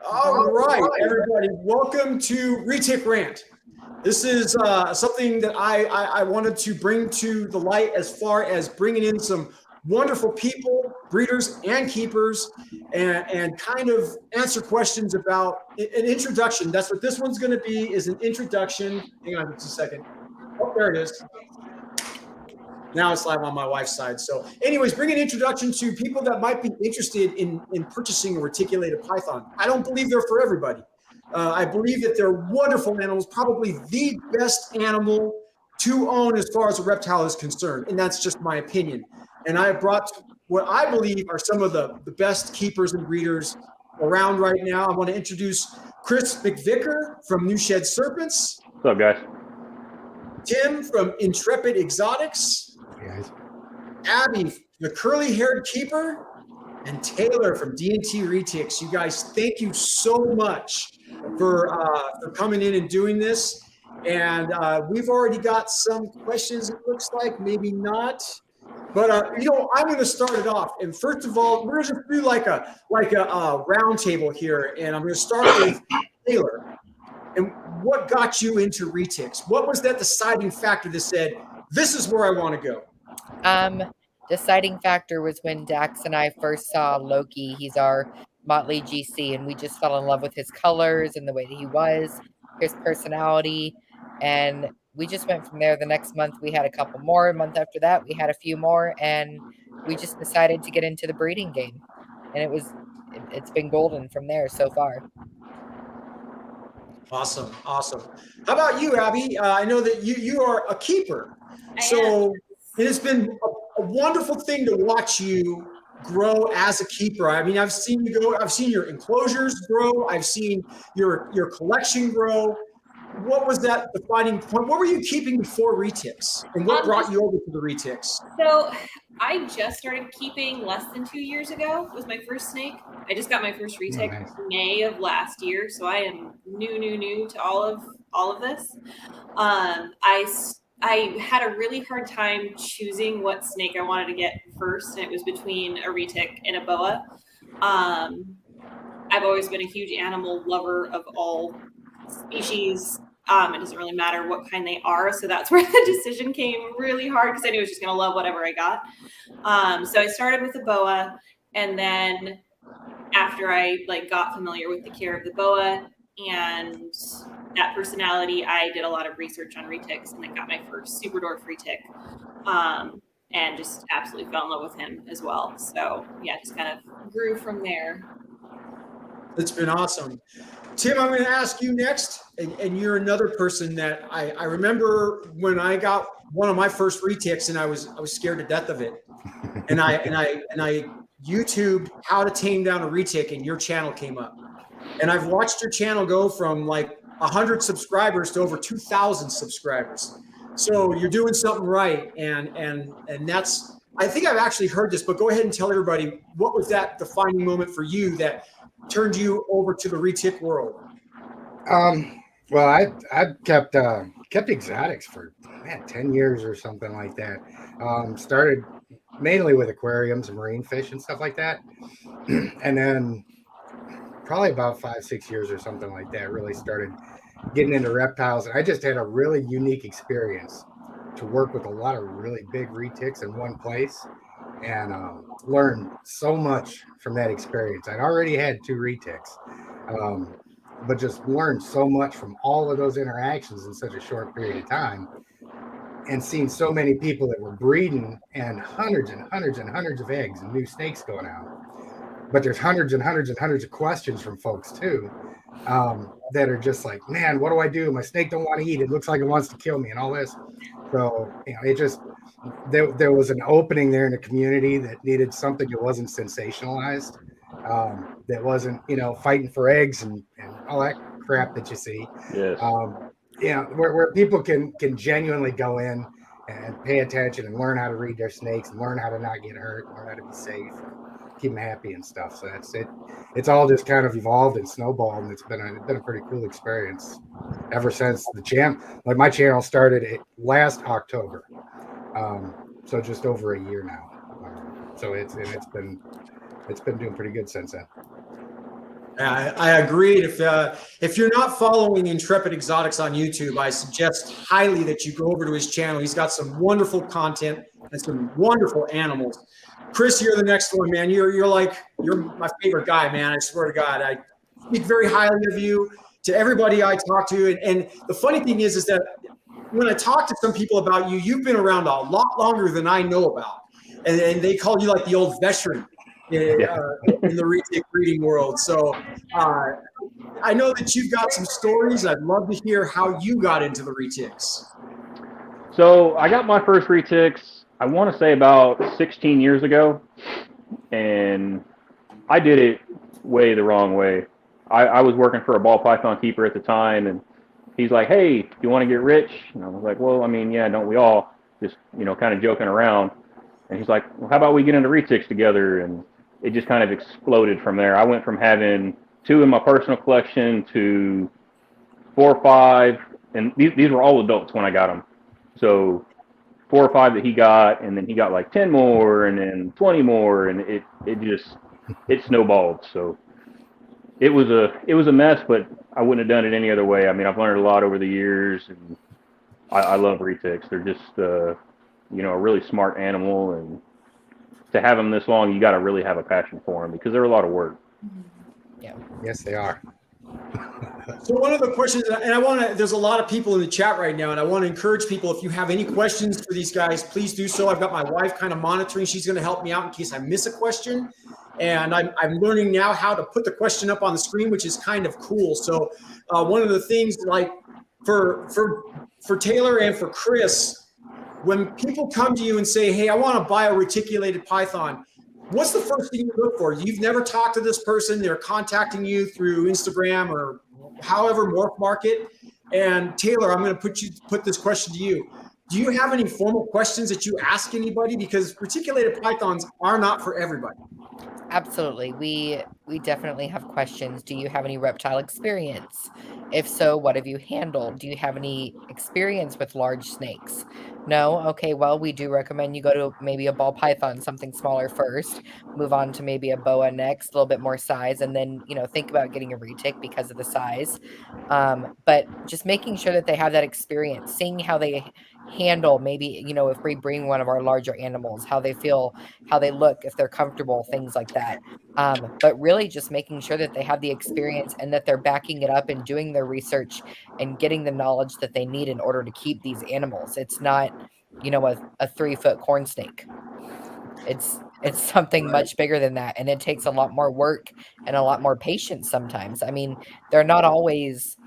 All right, everybody, welcome to Retic Rant. This is something that I wanted to bring to the light as far as bringing in some wonderful people, breeders and keepers, and kind of answer questions about an introduction. That's what this one's going to be, is an introduction. Hang on just a second. Oh, there it is. Now it's live on my wife's side. So anyways, bring an introduction to people that might be interested in purchasing a reticulated python. I don't believe they're for everybody. I believe that they're wonderful animals, probably the best animal to own as far as a reptile is concerned. And that's just my opinion. And I brought what I believe are some of the best keepers and breeders around right now. I want to introduce Chris McVicker from New Shed Serpents. What's up, guys? Tim from Intrepid Exotics. Guys. Abby, the curly-haired keeper, and Taylor from D&T Retics. You guys, thank you so much for coming in and doing this. And we've already got some questions, it looks like, maybe not. But I'm going to start it off. And first of all, we're going to do like a round table here, and I'm going to start with Taylor. And what got you into Retics? What was that deciding factor that said, this is where I want to go? Deciding factor was when Dax and I first saw Loki. He's our Motley GC, and we just fell in love with his colors and the way that he was, his personality, and we just went from there. The next month we had a couple more. A month after that we had a few more, and we just decided to get into the breeding game, and it's been golden from there so far. Awesome. How about you, Abby? I know that you are a keeper. So it has been a wonderful thing to watch you grow as a keeper. I mean, I've seen you go. I've seen your enclosures grow. I've seen your collection grow. What was that defining point? What were you keeping before Retics, and what brought you over to the Retics? So I just started keeping less than 2 years ago. It was my first snake. I just got my first Retic in May of last year, so I am new to all of this. I had a really hard time choosing what snake I wanted to get first, and it was between a Retic and a boa. I've always been a huge animal lover of all species. It doesn't really matter what kind they are, so that's where the decision came really hard, because I knew I was just going to love whatever I got. So I started with the boa, and then after I got familiar with the care of the boa and that personality, I did a lot of research on Retics, and then got my first super dwarf Retic, and just absolutely fell in love with him as well. So yeah, just kind of grew from there. It's been awesome. Tim, I'm going to ask you next, and you're another person that I remember when I got one of my first Retics, and I was scared to death of it, and I YouTubed how to tame down a Retic, and your channel came up, and I've watched your channel go from like 100 subscribers to over 2,000 subscribers. So you're doing something right, and that's, I think I've actually heard this, but go ahead and tell everybody, what was that defining moment for you that turned you over to the Retic world? Well, I kept exotics for 10 years or something like that. Started mainly with aquariums and marine fish and stuff like that, and then probably about 5-6 years or something like that, really started getting into reptiles. And I just had a really unique experience to work with a lot of really big Retics in one place, and learned so much from that experience. I'd already had 2 Retics, but just learned so much from all of those interactions in such a short period of time, and seen so many people that were breeding, and hundreds of eggs and new snakes going out. But there's hundreds of questions from folks too, that are just like, man, what do I do? My snake don't want to eat. It looks like it wants to kill me and all this. So, it just, there was an opening there in the community that needed something that wasn't sensationalized, that wasn't, fighting for eggs and all that crap that you see. Yes. Where people can genuinely go in and pay attention and learn how to read their snakes and learn how to not get hurt, learn how to be safe, keep them happy and stuff. So that's it. It's all just kind of evolved and snowballed, and it's been a pretty cool experience ever since the channel. Like, my channel started last October, so just over a year now. So it's been doing pretty good since then. I agreed. If you're not following Intrepid Exotics on YouTube, I suggest highly that you go over to his channel. He's got some wonderful content and some wonderful animals. Chris, you're the next one, man. You're my favorite guy, man. I swear to God, I speak very highly of you to everybody I talk to. And the funny thing is that when I talk to some people about you, you've been around a lot longer than I know about, and they call you like the old veteran in the retic breeding world. So I know that you've got some stories. I'd love to hear how you got into the retics. So I got my first retics, I want to say about 16 years ago, and I did it way the wrong way. I was working for a ball python keeper at the time, and he's like, "Hey, do you want to get rich?" And I was like, "Well, I mean, yeah, don't we all?" Just, kind of joking around. And he's like, "Well, how about we get into retics together?" And it just kind of exploded from there. I went from having 2 in my personal collection to 4 or 5, and these were all adults when I got them. So 4 or 5 that he got, and then he got like 10 more, and then 20 more, and it snowballed. So it was a mess, but I wouldn't have done it any other way. I mean, I've learned a lot over the years, and I love retics. They're just a really smart animal, and to have them this long, you got to really have a passion for them because they're a lot of work. Yeah. Yes, they are. So one of the questions, and there's a lot of people in the chat right now, and I want to encourage people, if you have any questions for these guys, please do so. I've got my wife kind of monitoring. She's going to help me out in case I miss a question. And I'm learning now how to put the question up on the screen, which is kind of cool. So one of the things, like for Taylor and for Chris, when people come to you and say, "Hey, I want to buy a reticulated python," what's the first thing you look for? You've never talked to this person. They're contacting you through Instagram or however, Morph Market. And Taylor, I'm going to put this question to you. Do you have any formal questions that you ask anybody? Because reticulated pythons are not for everybody. Absolutely. We definitely have questions. Do you have any reptile experience? If so, what have you handled? Do you have any experience with large snakes? No? Okay, well, we do recommend you go to maybe a ball python, something smaller first, move on to maybe a boa next, a little bit more size, and then, think about getting a retic because of the size. But just making sure that they have that experience, seeing how they handle maybe, if we bring one of our larger animals, how they feel, how they look, if they're comfortable, things like that. But really just making sure that they have the experience and that they're backing it up and doing their research and getting the knowledge that they need in order to keep these animals. It's not, a 3-foot corn snake. It's something much bigger than that. And it takes a lot more work and a lot more patience sometimes. I mean, they're not always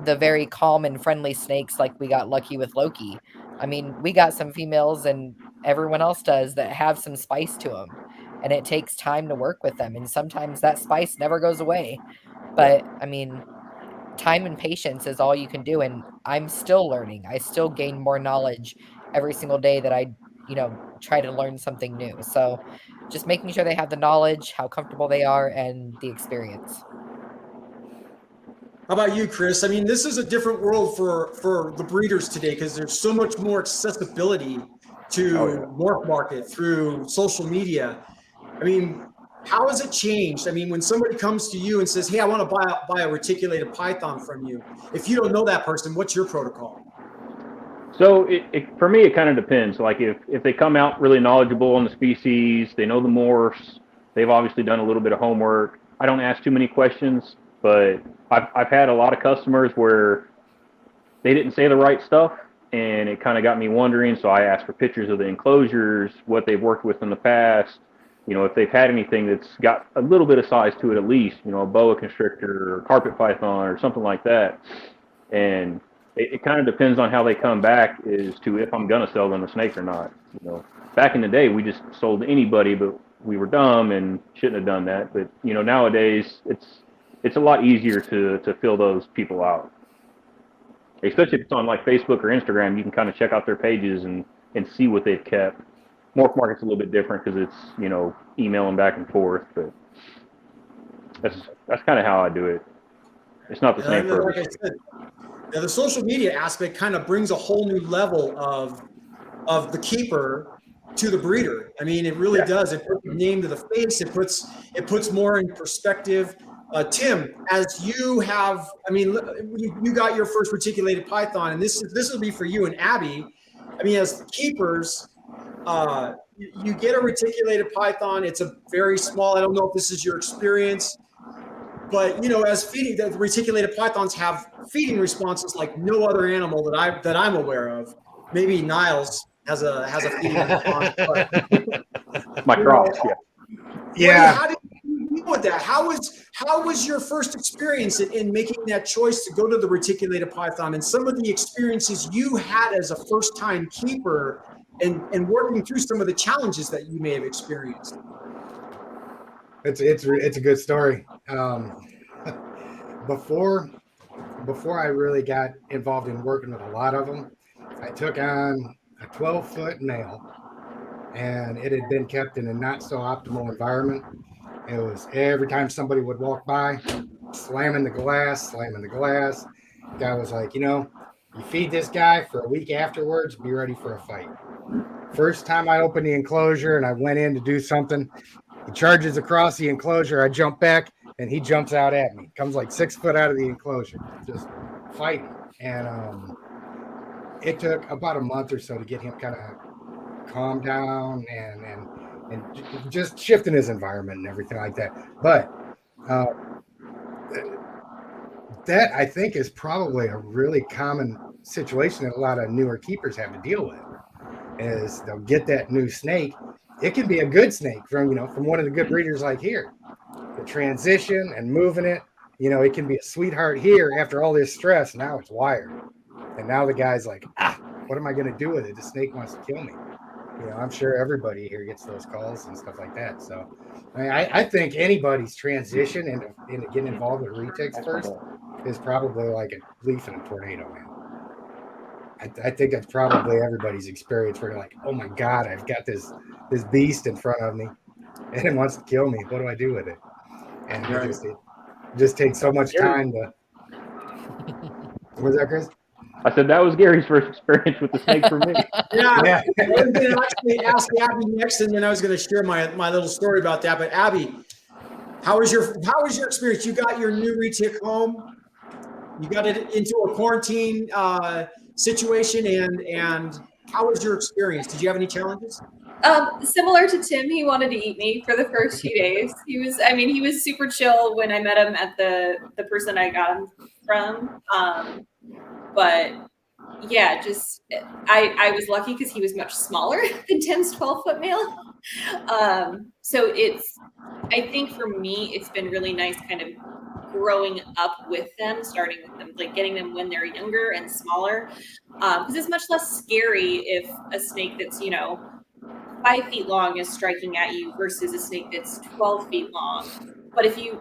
the very calm and friendly snakes like we got lucky with Loki. I mean, we got some females and everyone else does that have some spice to them. And it takes time to work with them. And sometimes that spice never goes away. But I mean, time and patience is all you can do. And I'm still learning. I still gain more knowledge every single day that I, try to learn something new. So just making sure they have the knowledge, how comfortable they are, and the experience. How about you, Chris? I mean, this is a different world for the breeders today because there's so much more accessibility to Morph Market through social media. I mean, how has it changed? I mean, when somebody comes to you and says, "Hey, I want to buy a reticulated python from you," if you don't know that person, what's your protocol? So for me, it kind of depends. Like if they come out really knowledgeable on the species, they know the morphs, they've obviously done a little bit of homework. I don't ask too many questions, but I've had a lot of customers where they didn't say the right stuff, and it kind of got me wondering. So I asked for pictures of the enclosures, what they've worked with in the past, if they've had anything that's got a little bit of size to it at least, a boa constrictor or carpet python or something like that. And it kind of depends on how they come back as to if I'm going to sell them a snake or not. Back in the day, we just sold to anybody, but we were dumb and shouldn't have done that. But, nowadays it's a lot easier to fill those people out. Especially if it's on like Facebook or Instagram, you can kind of check out their pages and see what they've kept. Morph Market's a little bit different because it's, emailing back and forth, but that's kind of how I do it. It's not the same for like I said, the social media aspect kind of brings a whole new level of the keeper to the breeder. I mean, it really does. It puts a name to the face. It puts more in perspective. Tim, as you have, I mean, you got your first reticulated python, and this will be for you and Abby. I mean, as keepers, you get a reticulated python. It's a very small. I don't know if this is your experience, but as feeding, the reticulated pythons have feeding responses like no other animal that I'm aware of. Maybe Niles has a feeding response. But, My cross, yeah. Yeah. How did you deal with that? How was your first experience in making that choice to go to the reticulated python, and some of the experiences you had as a first-time keeper, and working through some of the challenges that you may have experienced? It's a good story. Before I really got involved in working with a lot of them, I took on a 12-foot male, and it had been kept in a not so optimal environment. It was every time somebody would walk by, slamming the glass. Guy was like, you feed this guy for a week afterwards, be ready for a fight. First time I opened the enclosure and I went in to do something, he charges across the enclosure. I jump back and he jumps out at me. Comes like 6 foot out of the enclosure, just fighting. And it took about a month or so to get him kind of calmed down and just shifting his environment and everything like that. But that, I think, is probably a really common situation that a lot of newer keepers have to deal with. Is they'll get that new snake. It can be a good snake from one of the good breeders like here. The transition and moving it, it can be a sweetheart here after all this stress. Now it's wired. And now the guy's like, what am I going to do with it? The snake wants to kill me. I'm sure everybody here gets those calls and stuff like that. So I think anybody's transition into getting involved with retics first is probably like a leaf in a tornado, man. I think that's probably everybody's experience where you're like, oh my God, I've got this beast in front of me and it wants to kill me. What do I do with it? And it just takes so much time to. Was that, Chris? I said that was Gary's first experience with the snake for me. Yeah. I was going to actually ask Abby next, and then I was going to share my little story about that. But Abby, how was your experience? You got your new retic home. You got it into a quarantine situation, and how was your experience? Did you have any challenges? Similar to Tim, he wanted to eat me for the first few days. He was super chill when I met him at the person I got him from. But yeah, just I was lucky because he was much smaller than Tim's 12-foot male. So I think for me, it's been really nice kind of growing up with them, starting with them, like getting them when they're younger and smaller. Because it's much less scary if a snake that's, 5 feet long is striking at you versus a snake that's 12 feet long. But if you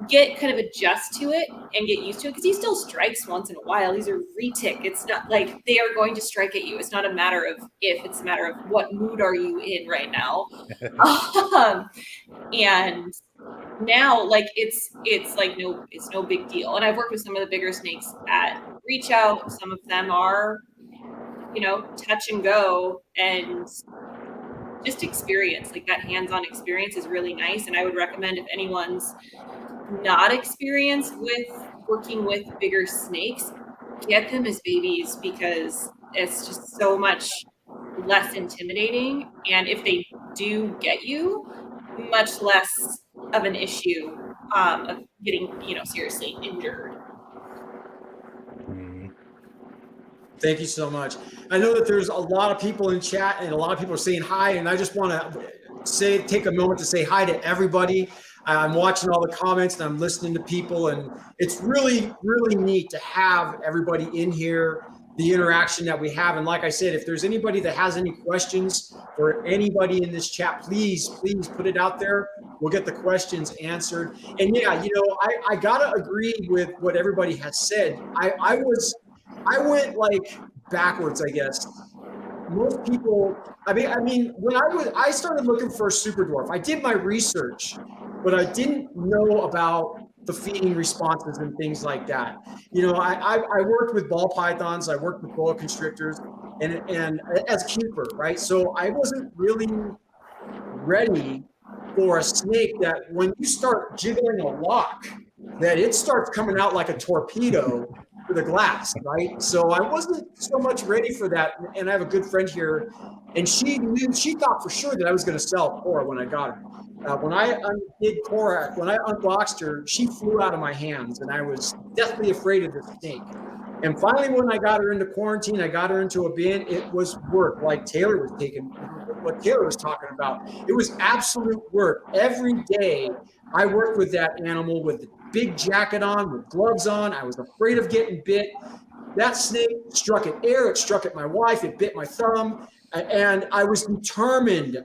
get kind of adjust to it and get used to it, because he still strikes once in a while. He's a retic. It's not like they are going to strike at you. It's not a matter of if, it's a matter of what mood are you in right now. And now, like it's no big deal. And I've worked with some of the bigger snakes at Reach Out. Some of them are, touch and go, and just experience, like that hands-on experience is really nice. And I would recommend, if anyone's not experienced with working with bigger snakes, get them as babies, because it's just so much less intimidating. And if they do get you, much less of an issue of getting, seriously injured. Thank you so much. I know that there's a lot of people in chat and a lot of people are saying hi, and I just want to take a moment to say hi to everybody. I'm watching all the comments and I'm listening to people, and it's really, really neat to have everybody in here, the interaction that we have. And like I said, if there's anybody that has any questions or anybody in this chat, please put it out there. We'll get the questions answered. And yeah, I gotta agree with what everybody has said. I went like backwards, I guess. Most people, I mean, when I started looking for a super dwarf, I did my research, but I didn't know about the feeding responses and things like that. I worked with ball pythons, I worked with boa constrictors, and as keeper, right? So I wasn't really ready for a snake that when you start jiggling a lock, that it starts coming out like a torpedo to the glass, right? So I wasn't so much ready for that. And I have a good friend here, and she thought for sure that I was going to sell Cora when I got her. When I undid Cora, when I unboxed her, she flew out of my hands, and I was deathly afraid of the snake. And finally, when I got her into quarantine, I got her into a bin. It was work, like Taylor was what Taylor was talking about. It was absolute work. Every day, I worked with that animal with a big jacket on, with gloves on. I was afraid of getting bit. That snake struck at air. It struck at my wife. It bit my thumb. And I was determined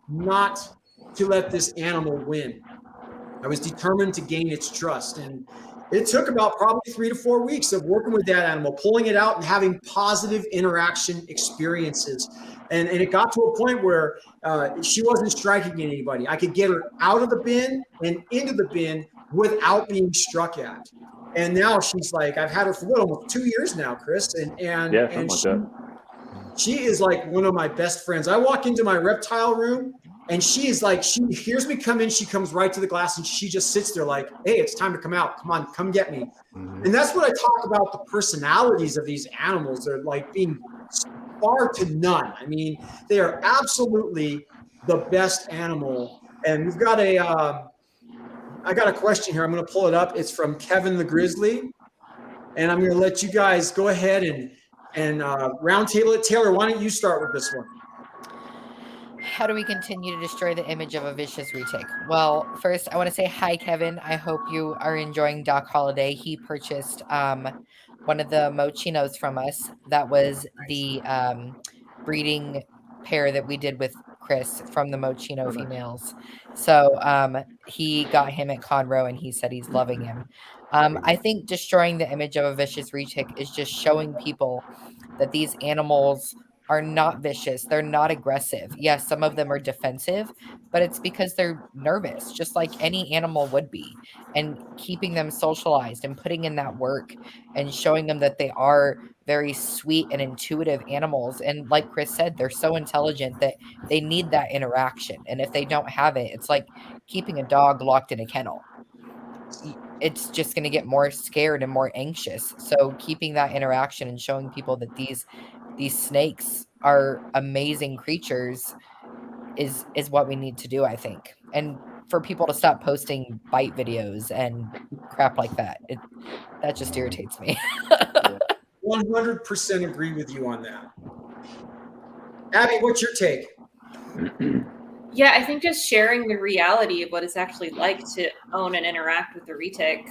not to let this animal win. I was determined to gain its trust. And it took about probably 3 to 4 weeks of working with that animal, pulling it out and having positive interaction experiences. And it got to a point where she wasn't striking at anybody. I could get her out of the bin and into the bin without being struck at. And now she's like, I've had her for almost 2 years now, Chris. She is like one of my best friends. I walk into my reptile room and she is like, she hears me come in. She comes right to the glass and she just sits there like, hey, it's time to come out. Come on, come get me. And that's what I talk about, the personalities of these animals. They're like being far to none. I mean, they are absolutely the best animal. And we've got I got a question here. I'm going to pull it up. It's from Kevin the Grizzly. And I'm going to let you guys go ahead and round table it. Taylor, why don't you start with this one? How do we continue to destroy the image of a vicious retic? Well, first, I want to say hi, Kevin. I hope you are enjoying Doc Holiday. He purchased one of the mochinos from us. That was the breeding pair that we did with Chris from the mochino females. So he got him at Conroe, and he said he's loving him. I think destroying the image of a vicious retic is just showing people that these animals are not vicious. They're not aggressive. Yes, some of them are defensive, but it's because they're nervous, just like any animal would be. And keeping them socialized and putting in that work and showing them that they are very sweet and intuitive animals. And like Chris said, they're so intelligent that they need that interaction. And if they don't have it, it's like keeping a dog locked in a kennel. It's just going to get more scared and more anxious. So keeping that interaction and showing people that these snakes are amazing creatures is what we need to do, I think. And for people to stop posting bite videos and crap like that. That just irritates me. 100% agree with you on that. Abby, what's your take? Yeah, I think just sharing the reality of what it's actually like to own and interact with the retic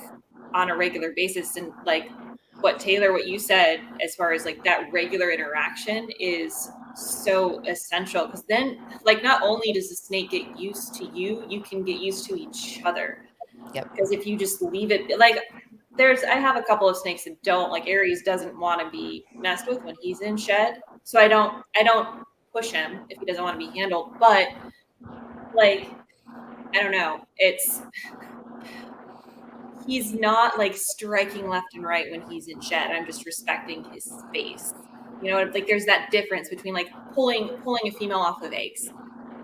on a regular basis, and like what you said, as far as like that regular interaction is so essential, because then like not only does the snake get used to you, you can get used to each other. Yep. Because if you just leave it, like I have a couple of snakes that don't, like Aries doesn't want to be messed with when he's in shed, so I don't push him if he doesn't want to be handled. But like, I don't know, he's not like striking left and right when he's in shed. I'm just respecting his space. You know, like there's that difference between like pulling a female off of eggs,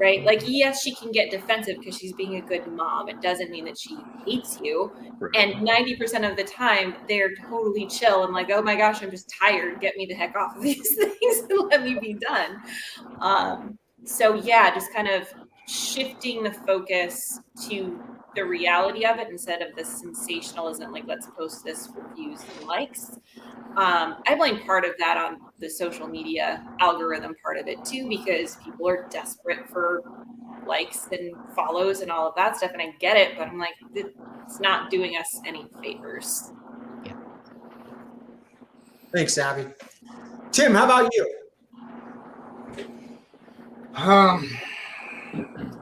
right? Like, yes, she can get defensive because she's being a good mom. It doesn't mean that she hates you. Right. And 90% of the time, they're totally chill and like, oh my gosh, I'm just tired. Get me the heck off of these things and let me be done. So yeah, just kind of shifting the focus to the reality of it instead of the sensationalism, like let's post this for views and likes. I blame part of that on the social media algorithm part of it too, because people are desperate for likes and follows and all of that stuff, and I get it, but I'm like, it's not doing us any favors. Yeah. Thanks, Abby. Tim, how about you?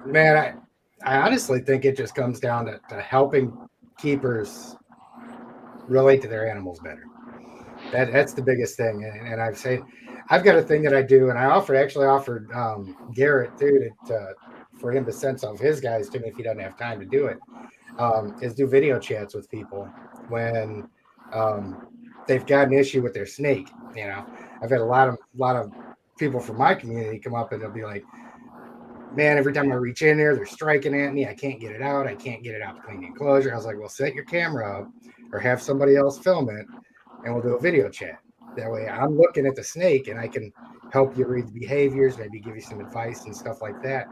Man, I honestly think it just comes down to helping keepers relate to their animals better. That's the biggest thing. And I've got a thing that I do, and I offered Garrett too for him to send some of his guys to me if he doesn't have time to do it. Is do video chats with people when they've got an issue with their snake. You know, I've had a lot of people from my community come up and they'll be like, man, every time I reach in there, they're striking at me. I can't get it out. I can't get it out to clean the enclosure. I was like, well, set your camera up or have somebody else film it and we'll do a video chat. That way I'm looking at the snake and I can help you read the behaviors, maybe give you some advice and stuff like that.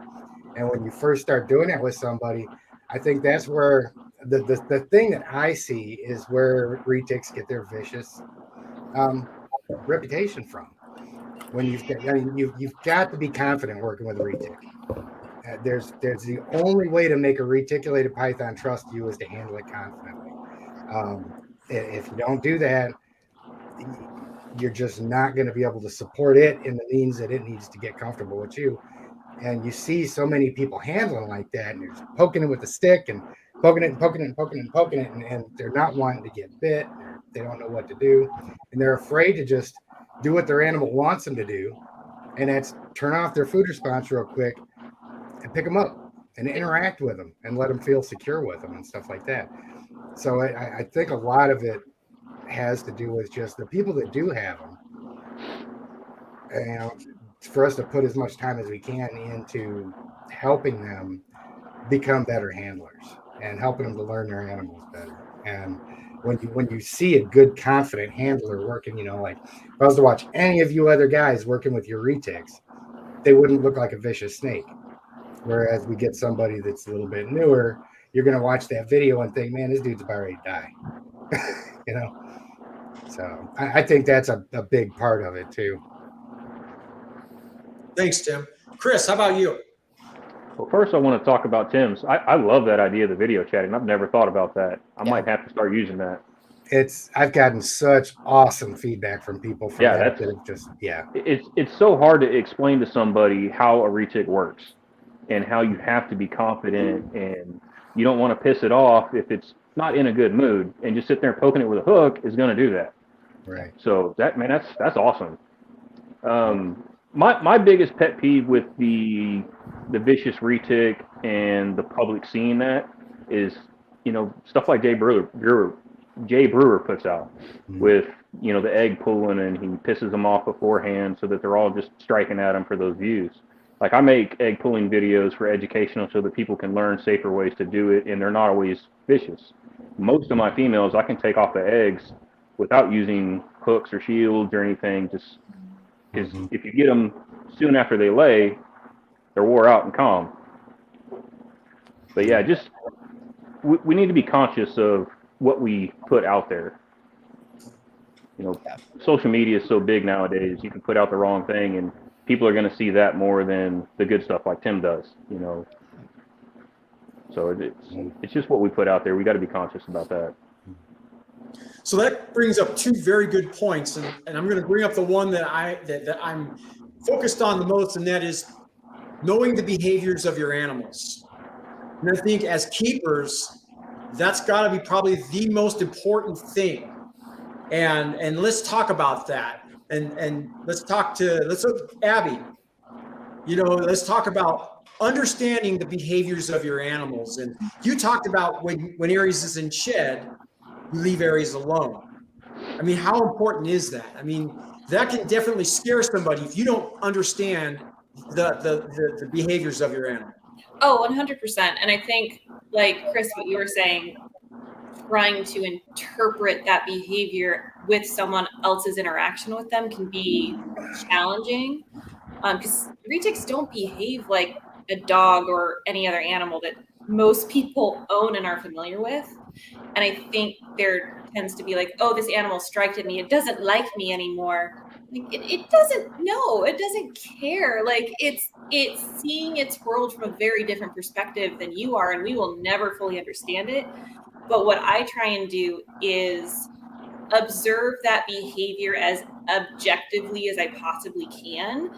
And when you first start doing that with somebody, I think that's where the thing that I see is where retics get their vicious reputation from. When you've got to be confident working with a retic. There's the only way to make a reticulated python trust you is to handle it confidently. If you don't do that, you're just not going to be able to support it in the means that it needs to get comfortable with you. And you see so many people handling like that, and they're just poking it with a stick and poking it and poking it and poking it and poking it, and they're not wanting to get bit. They don't know what to do, and they're afraid to just do what their animal wants them to do, and that's turn off their food response real quick and pick them up and interact with them and let them feel secure with them and stuff like that. So I think a lot of it has to do with just the people that do have them, and for us to put as much time as we can into helping them become better handlers and helping them to learn their animals better. And when you see a good, confident handler working, like if I was to watch any of you other guys working with your retics, they wouldn't look like a vicious snake. Whereas we get somebody that's a little bit newer, you're going to watch that video and think, man, this dude's about ready to die. So I think that's a big part of it too. Thanks, Tim. Chris, how about you? Well, first I want to talk about Tim's. I love that idea of the video chatting. I've never thought about that. I might have to start using that. I've gotten such awesome feedback from people from that have just It's so hard to explain to somebody how a retic works and how you have to be confident and you don't want to piss it off if it's not in a good mood, and just sit there and poking it with a hook is going to do that. Right. So that's awesome. My biggest pet peeve with the vicious retic and the public seeing that is, stuff like Jay Brewer puts out with, the egg pulling, and he pisses them off beforehand so that they're all just striking at him for those views. Like, I make egg pulling videos for educational so that people can learn safer ways to do it, and they're not always vicious. Most of my females, I can take off the eggs without using hooks or shields or anything, just because if you get them soon after they lay, they're wore out and calm. But yeah, just we need to be conscious of what we put out there. Social media is so big nowadays. You can put out the wrong thing, and people are going to see that more than the good stuff like Tim does. So it's just what we put out there. We got to be conscious about that. So that brings up two very good points, and I'm going to bring up the one that I'm focused on the most, and that is knowing the behaviors of your animals. And I think as keepers, that's got to be probably the most important thing. And let's talk about that. And let's look Abby. Let's talk about understanding the behaviors of your animals. And you talked about when Aries is in shed, you leave Aries alone. I mean, how important is that? I mean, that can definitely scare somebody if you don't understand the behaviors of your animal. Oh, 100%. And I think, like Chris, what you were saying, trying to interpret that behavior with someone else's interaction with them can be challenging, because retics don't behave like a dog or any other animal that most people own and are familiar with. And I think there tends to be like, oh, this animal striked at me, it doesn't like me anymore. Like, it doesn't know, it doesn't care. Like, it's seeing its world from a very different perspective than you are, and we will never fully understand it. But what I try and do is observe that behavior as objectively as I possibly can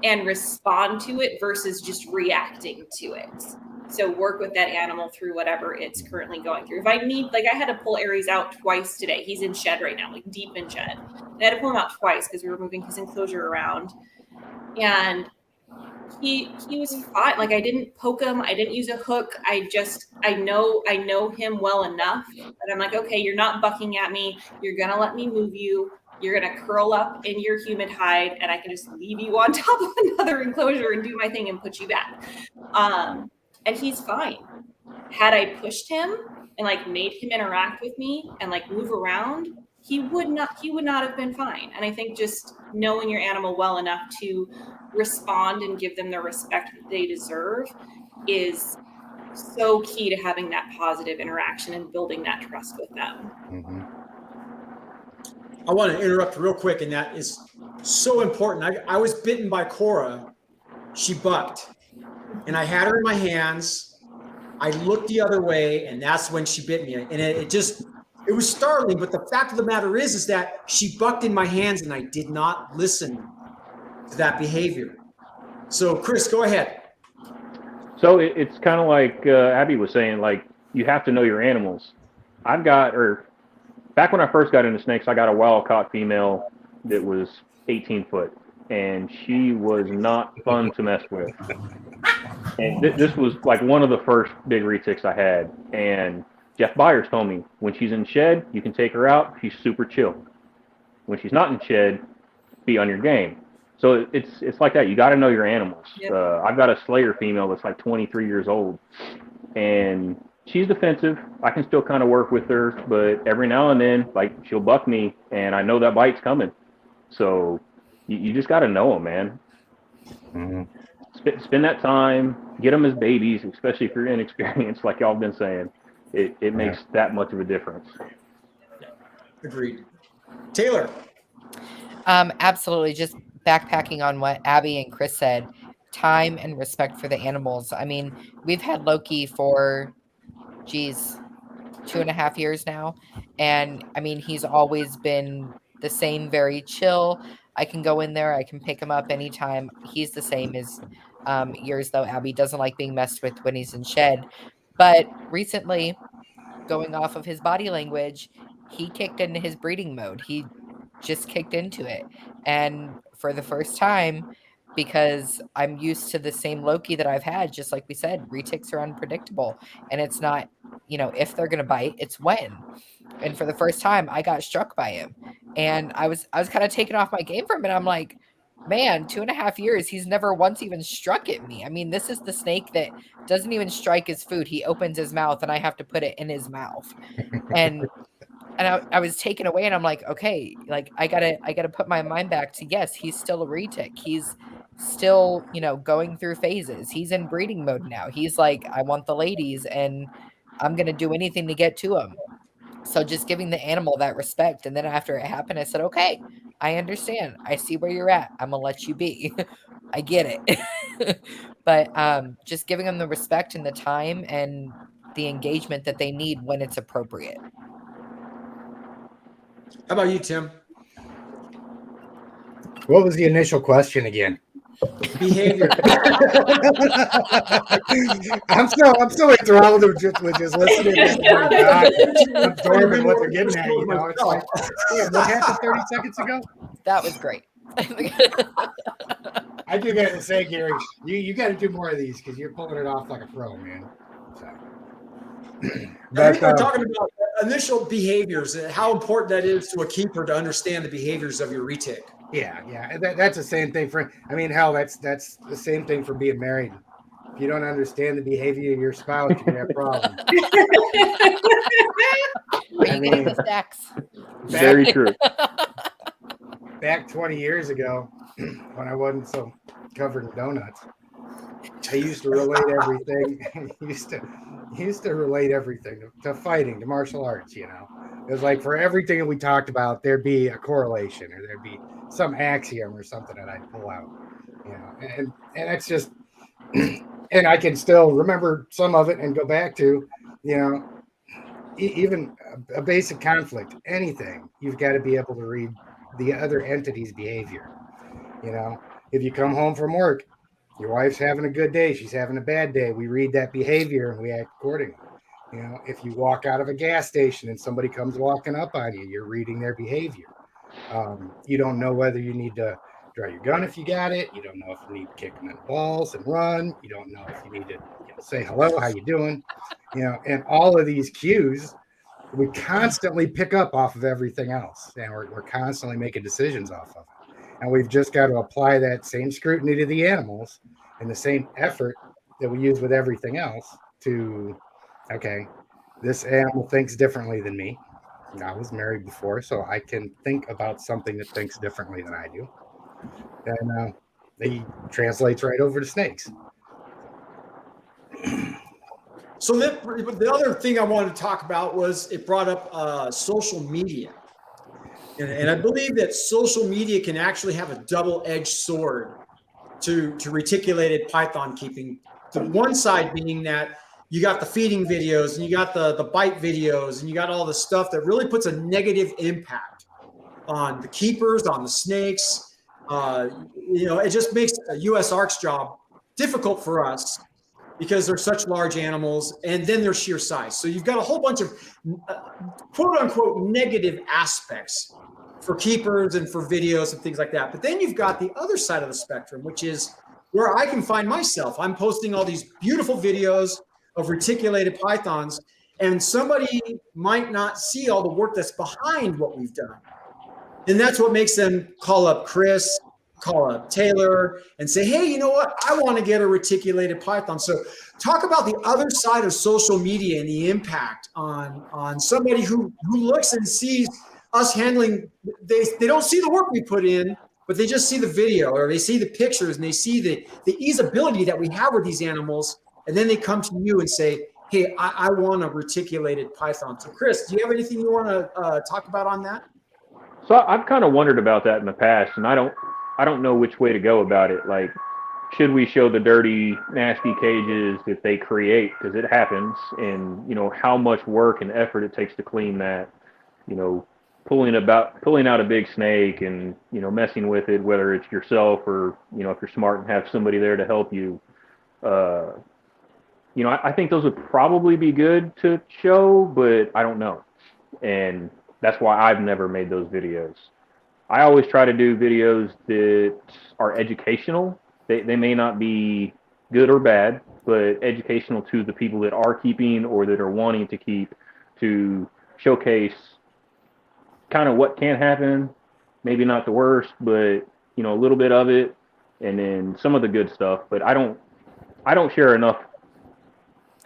and respond to it versus just reacting to it. So work with that animal through whatever it's currently going through. If I need, like, I had to pull Aries out twice today. He's in shed right now, like deep in shed. I had to pull him out twice because we were moving his enclosure around. And he was fine. Like, I didn't poke him. I didn't use a hook. I know him well enough that I'm like, okay, you're not bucking at me. You're going to let me move you. You're going to curl up in your humid hide, and I can just leave you on top of another enclosure and do my thing and put you back. And he's fine. Had I pushed him and like made him interact with me and like move around, he would not have been fine. And I think just knowing your animal well enough to respond and give them the respect that they deserve is so key to having that positive interaction and building that trust with them. Mm-hmm. I want to interrupt real quick, and that is so important. I was bitten by Cora. She bucked, and I had her in my hands. I looked the other way, and that's when she bit me. And it was startling. But the fact of the matter is that she bucked in my hands, and I did not listen to that behavior. So, Chris, go ahead. So it's kind of like Abby was saying, like, you have to know your animals. Back when I first got into snakes, I got a wild caught female that was 18 foot, and she was not fun to mess with. And this was like one of the first big retics I had. And Jeff Byers told me, when she's in shed, you can take her out. She's super chill. When she's not in shed, be on your game. So it's like that. You got to know your animals. Yep. I've got a Slayer female that's like 23 years old, and she's defensive. I can still kind of work with her, but every now and then, like, she'll buck me, and I know that bite's coming. So you just got to know them, man. Mm-hmm. Spend that time, get them as babies, especially if you're inexperienced, like y'all been saying. It makes that much of a difference. Agreed. Taylor. Absolutely. Just backpacking on what Abby and Chris said, time and respect for the animals. I mean, we've had Loki for, 2.5 years now. And I mean, he's always been the same, very chill. I can go in there, I can pick him up anytime. He's the same as yours, though. Abby doesn't like being messed with when he's in shed. But recently, going off of his body language, he kicked into his breeding mode. He just kicked into it. And for the first time, because I'm used to the same Loki that I've had, just like we said, retics are unpredictable. And it's not, if they're going to bite, it's when. And for the first time, I got struck by him. And I was kind of taken off my game from it. I'm like, man, 2.5 years, he's never once even struck at me. I mean, this is the snake that doesn't even strike his food. He opens his mouth and I have to put it in his mouth. And I was taken away, and I'm like, okay, like I gotta put my mind back to, yes, he's still a retic. He's still, going through phases. He's in breeding mode now. He's like, I want the ladies, and I'm gonna do anything to get to him. So just giving the animal that respect. And then after it happened, I said, okay, I understand. I see where you're at. I'm gonna let you be. I get it. But just giving them the respect and the time and the engagement that they need when it's appropriate. How about you, Tim? What was the initial question again? Behavior. I'm so enthralled with just listening and absorbing what they're getting at. It's like, yeah, what happened 30 seconds ago? That was great. I do got to say, Gary, you got to do more of these because you're pulling it off like a pro, man. So. But, we're talking about initial behaviors and how important that is to a keeper to understand the behaviors of your retic. Yeah. That's the same thing for. I mean, hell, that's the same thing for being married. If you don't understand the behavior of your spouse, you're gonna have problems. I mean, stacks. Very true. Back 20 years ago, when I wasn't so covered in donuts, I used to relate everything. used to relate everything to fighting, to martial arts. It was like for everything that we talked about, there'd be a correlation or there'd be some axiom or something that I'd pull out. And that's just, and I can still remember some of it and go back to, even a basic conflict, anything. You've got to be able to read the other entity's behavior. If you come home from work, your wife's having a good day, she's having a bad day, we read that behavior and we act accordingly. If you walk out of a gas station and somebody comes walking up on you, you're reading their behavior. You don't know whether you need to draw your gun if you got it. You don't know if you need to kick them in the balls and run. You don't know if you need to say hello, how you doing? And all of these cues we constantly pick up off of everything else, and we're constantly making decisions off of it. And we've just got to apply that same scrutiny to the animals and the same effort that we use with everything else to, okay, this animal thinks differently than me. I was married before, so I can think about something that thinks differently than I do. And he translates right over to snakes. So the other thing I wanted to talk about was it brought up social media. And I believe that social media can actually have a double-edged sword to reticulated python keeping. The one side being that you got the feeding videos and you got the bite videos and you got all the stuff that really puts a negative impact on the keepers, on the snakes. It just makes a USARK's job difficult for us because they're such large animals, and then their sheer size. So you've got a whole bunch of quote unquote negative aspects for keepers and for videos and things like that. But then you've got the other side of the spectrum, which is where I can find myself. I'm posting all these beautiful videos of reticulated pythons, and somebody might not see all the work that's behind what we've done. And that's what makes them call up Chris, call up Taylor, and say, hey, you know what? I want to get a reticulated python. So talk about the other side of social media and the impact on somebody who looks and sees us handling, they don't see the work we put in, but they just see the video or they see the pictures and they see the easeability that we have with these animals. And then they come to you and say, hey, I want a reticulated python. So Chris, do you have anything you want to talk about on that? So I've kind of wondered about that in the past, and I don't know which way to go about it. Like, should we show the dirty, nasty cages that they create, because it happens, and how much work and effort it takes to clean that, pulling out a big snake and messing with it, whether it's yourself or if you're smart and have somebody there to help you. I think those would probably be good to show, but I don't know, and that's why I've never made those videos. I always try to do videos that are educational. They may not be good or bad, but educational to the people that are keeping or that are wanting to keep, to showcase kind of what can happen, maybe not the worst, but a little bit of it, and then some of the good stuff. But I don't share enough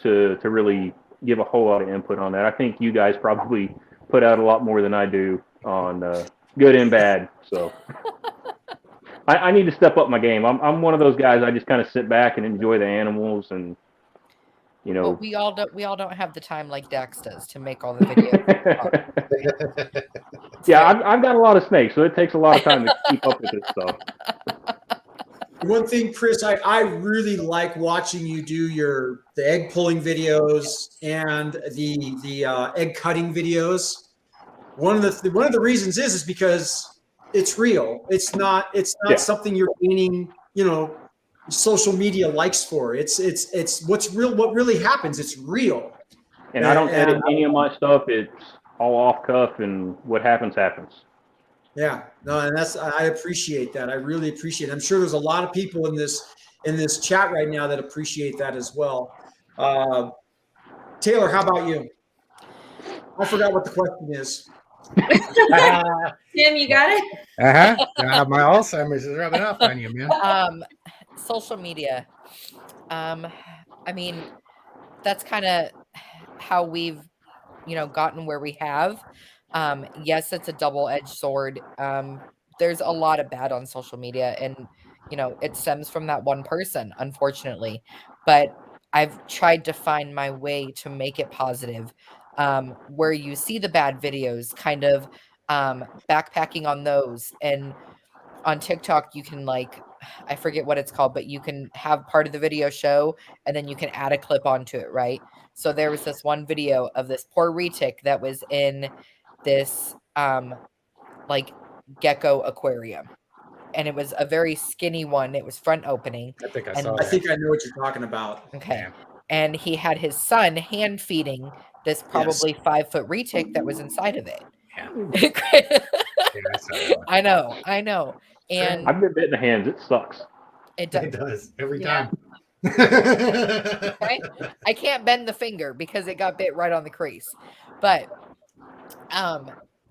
to really give a whole lot of input on that. I think you guys probably put out a lot more than I do on good and bad. So I need to step up my game. I'm one of those guys. I just kind of sit back and enjoy the animals, and Well, we all don't have the time like Dax does to make all the videos. Yeah, I've got a lot of snakes, so it takes a lot of time to keep up with this stuff. One thing, Chris, I really like watching you do the egg pulling videos and the egg cutting videos. One of the reasons is because it's real. It's not something you're gaining, social media likes for. It's what's real. What really happens. It's real. And I don't edit any of my stuff. It's all off cuff, and what happens happens. Yeah, no, and I appreciate that. I really appreciate it. I'm sure there's a lot of people in this chat right now that appreciate that as well. Taylor, how about you? I forgot what the question is. Tim, you got it? My Alzheimer's is rubbing off on you, man. Social media. I mean, that's kind of how we've, gotten where we have. Yes, it's a double-edged sword. There's a lot of bad on social media, and it stems from that one person, unfortunately. But I've tried to find my way to make it positive. Where you see the bad videos, kind of backpacking on those. And on TikTok, you can I forget what it's called, but you can have part of the video show, and then you can add a clip onto it, right? So there was this one video of this poor retic that was in this gecko aquarium, and it was a very skinny one. It was front opening. I think I I saw that. think I know what you're talking about. Okay. Yeah. And he had his son hand feeding this probably 5-foot retic that was inside of it. Yeah. I saw that. I know. And I've been bit in the hands. It sucks. It does every Yeah. time. Okay? I can't bend the finger because it got bit right on the crease. But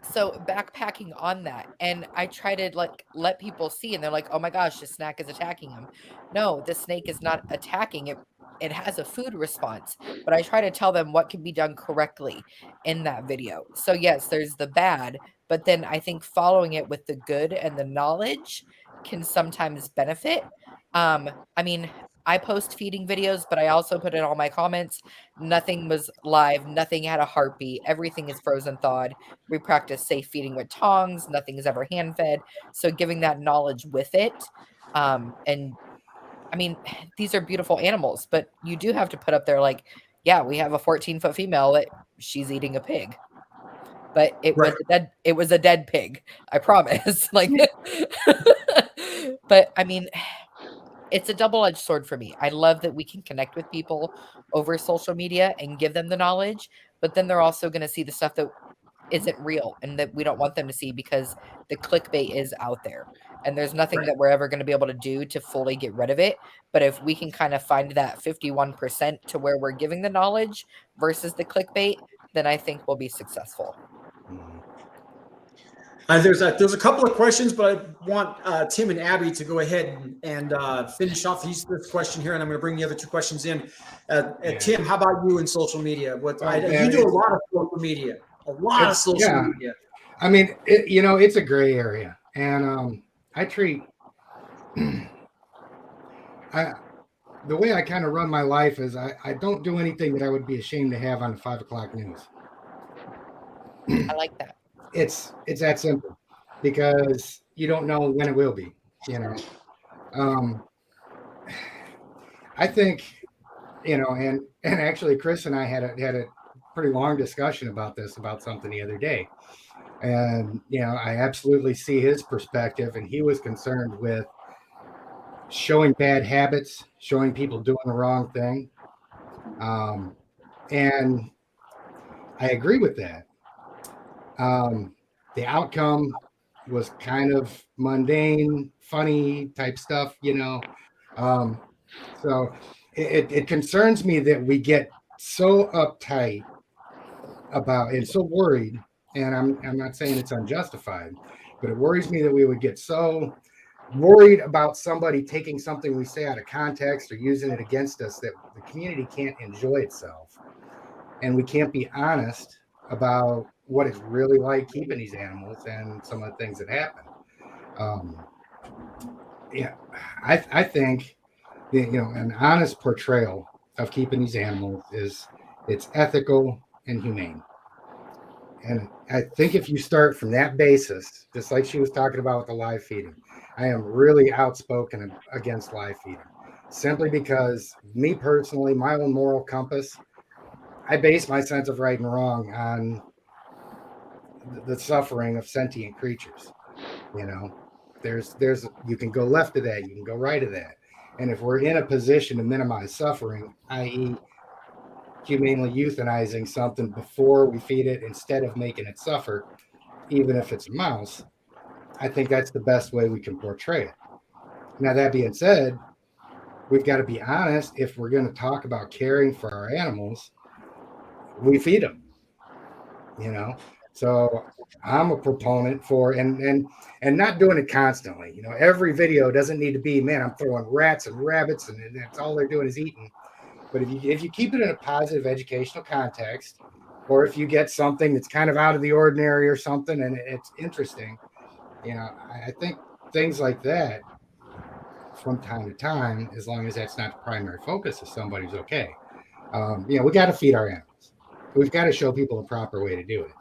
So backpacking on that, and I try to like let people see, and they're like, "Oh my gosh, the snack is attacking him." No, the snake is not attacking it. It has a food response, but I try to tell them what can be done correctly in that video. So yes, there's the bad, but then I think following it with the good and the knowledge can sometimes benefit. I mean, I post feeding videos, but I also put in all my comments. Nothing was live. Nothing had a heartbeat. Everything is frozen thawed. We practice safe feeding with tongs. Nothing is ever hand fed. So giving that knowledge with it. And I mean, these are beautiful animals, but you do have to put up there like, yeah, we have a 14-foot female that she's eating a pig. But Right. it was a dead pig. I promise. Like but I mean, it's a double-edged sword for me. I love that we can connect with people over social media and give them the knowledge, but then they're also going to see the stuff that isn't real and that we don't want them to see because the clickbait is out there. And there's nothing that we're ever going to be able to do to fully get rid of it. But if we can kind of find that 51% to where we're giving the knowledge versus the clickbait, then I think we'll be successful. There's a couple of questions, but I want Tim and Abby to go ahead and finish off this question here, and I'm going to bring the other two questions in. Tim, how about you in social media? You do a lot of social media, media. I mean, it's a gray area, and I treat the way I kind of run my life is I don't do anything that I would be ashamed to have on the 5 o'clock news. I like that. It's that simple because you don't know when it will be, I think, and actually Chris and I had a pretty long discussion about something the other day. And, I absolutely see his perspective, and he was concerned with showing bad habits, showing people doing the wrong thing. And I agree with that. The outcome was kind of mundane, funny type stuff, so it concerns me that we get so uptight about and so worried, and I'm not saying it's unjustified, but it worries me that we would get so worried about somebody taking something we say out of context or using it against us that the community can't enjoy itself, and we can't be honest about what it's really like keeping these animals and some of the things that happen. I think an honest portrayal of keeping these animals it's ethical and humane. And I think if you start from that basis, just like she was talking about with the live feeding, I am really outspoken against live feeding, simply because me personally, my own moral compass, I base my sense of right and wrong on the suffering of sentient creatures. There's you can go left of that, you can go right of that. And if we're in a position to minimize suffering, i.e., humanely euthanizing something before we feed it instead of making it suffer, even if it's a mouse, I think that's the best way we can portray it. Now, that being said, we've got to be honest. If we're going to talk about caring for our animals, we feed them, So I'm a proponent for and not doing it constantly. Every video doesn't need to be, man, I'm throwing rats and rabbits and that's all they're doing is eating. But if you keep it in a positive educational context, or if you get something that's kind of out of the ordinary or something and it's interesting, I think things like that from time to time, as long as that's not the primary focus of somebody's okay. We got to feed our animals. We've got to show people the proper way to do it,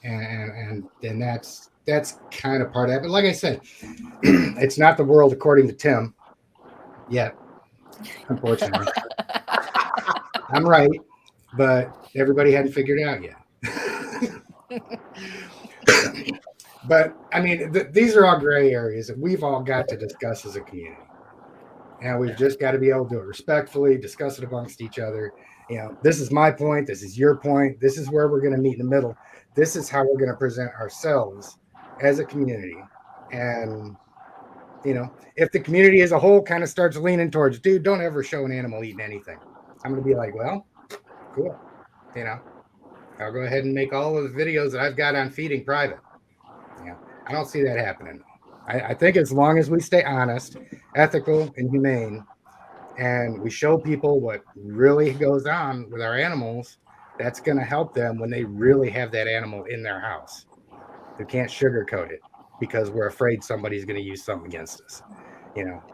and then that's kind of part of it. But like I said, it's not the world according to Tim yet, unfortunately. I'm right, but everybody hadn't figured it out yet. But I mean, these are all gray areas that we've all got to discuss as a community. And we've just got to be able to do it respectfully, discuss it amongst each other. This is my point. This is your point. This is where we're going to meet in the middle. This is how we're going to present ourselves as a community. And, if the community as a whole kind of starts leaning towards, dude, don't ever show an animal eating anything, I'm going to be like, well, cool. I'll go ahead and make all of the videos that I've got on feeding private. Yeah, I don't see that happening. I think as long as we stay honest, ethical, and humane, and we show people what really goes on with our animals, that's going to help them when they really have that animal in their house. We can't sugarcoat it because we're afraid somebody's going to use something against us.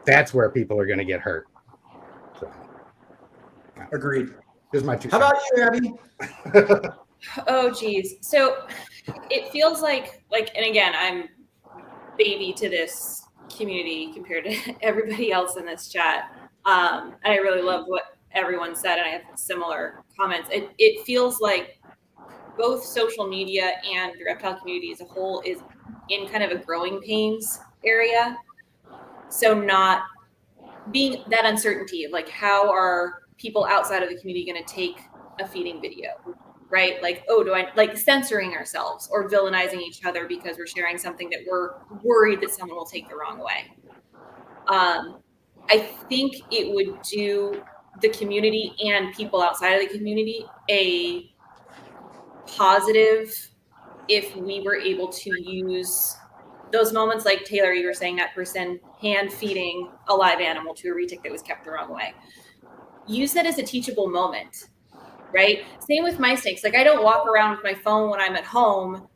That's where people are going to get hurt. So, Agreed. here's my 2 How about you, Abby? Oh, geez. So it feels like, and again, I'm baby to this community compared to everybody else in this chat. And I really love what everyone said, and I have similar comments. It feels like both social media and the reptile community as a whole is in kind of a growing pains area. So not being that uncertainty of like, how are people outside of the community going to take a feeding video, right? Like, oh, do I like censoring ourselves or villainizing each other because we're sharing something that we're worried that someone will take the wrong way? I think it would do the community and people outside of the community a positive if we were able to use those moments, like Taylor, you were saying that person hand feeding a live animal to a retic that was kept the wrong way. Use that as a teachable moment, right? Same with my snakes. Like, I don't walk around with my phone when I'm at home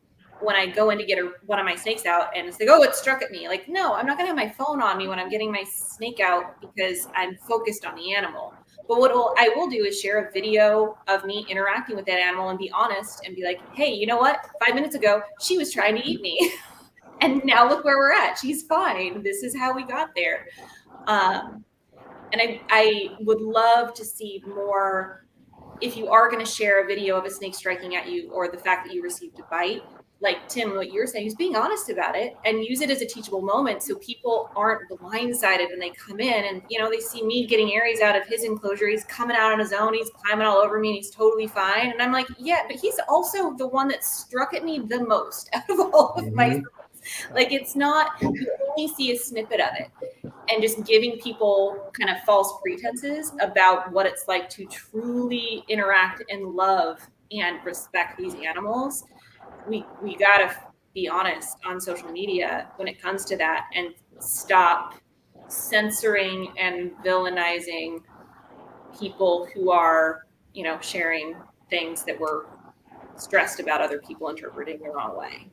when I go in to get one of my snakes out and it's like, oh, it struck at me. Like, no, I'm not going to have my phone on me when I'm getting my snake out because I'm focused on the animal. But what I will do is share a video of me interacting with that animal and be honest and be like, hey, you know what? 5 minutes ago, she was trying to eat me. And now look where we're at. She's fine. This is how we got there. And I would love to see more, if you are going to share a video of a snake striking at you or the fact that you received a bite, like Tim, what you're saying is being honest about it and use it as a teachable moment so people aren't blindsided when they come in and, they see me getting Aries out of his enclosure. He's coming out on his own. He's climbing all over me and he's totally fine. And I'm like, yeah, but he's also the one that struck at me the most out of all of my. Like, it's not, you only see a snippet of it. And just giving people kind of false pretenses about what it's like to truly interact and love and respect these animals. We got to be honest on social media when it comes to that and stop censoring and villainizing people who are, sharing things that we're stressed about other people interpreting the wrong way.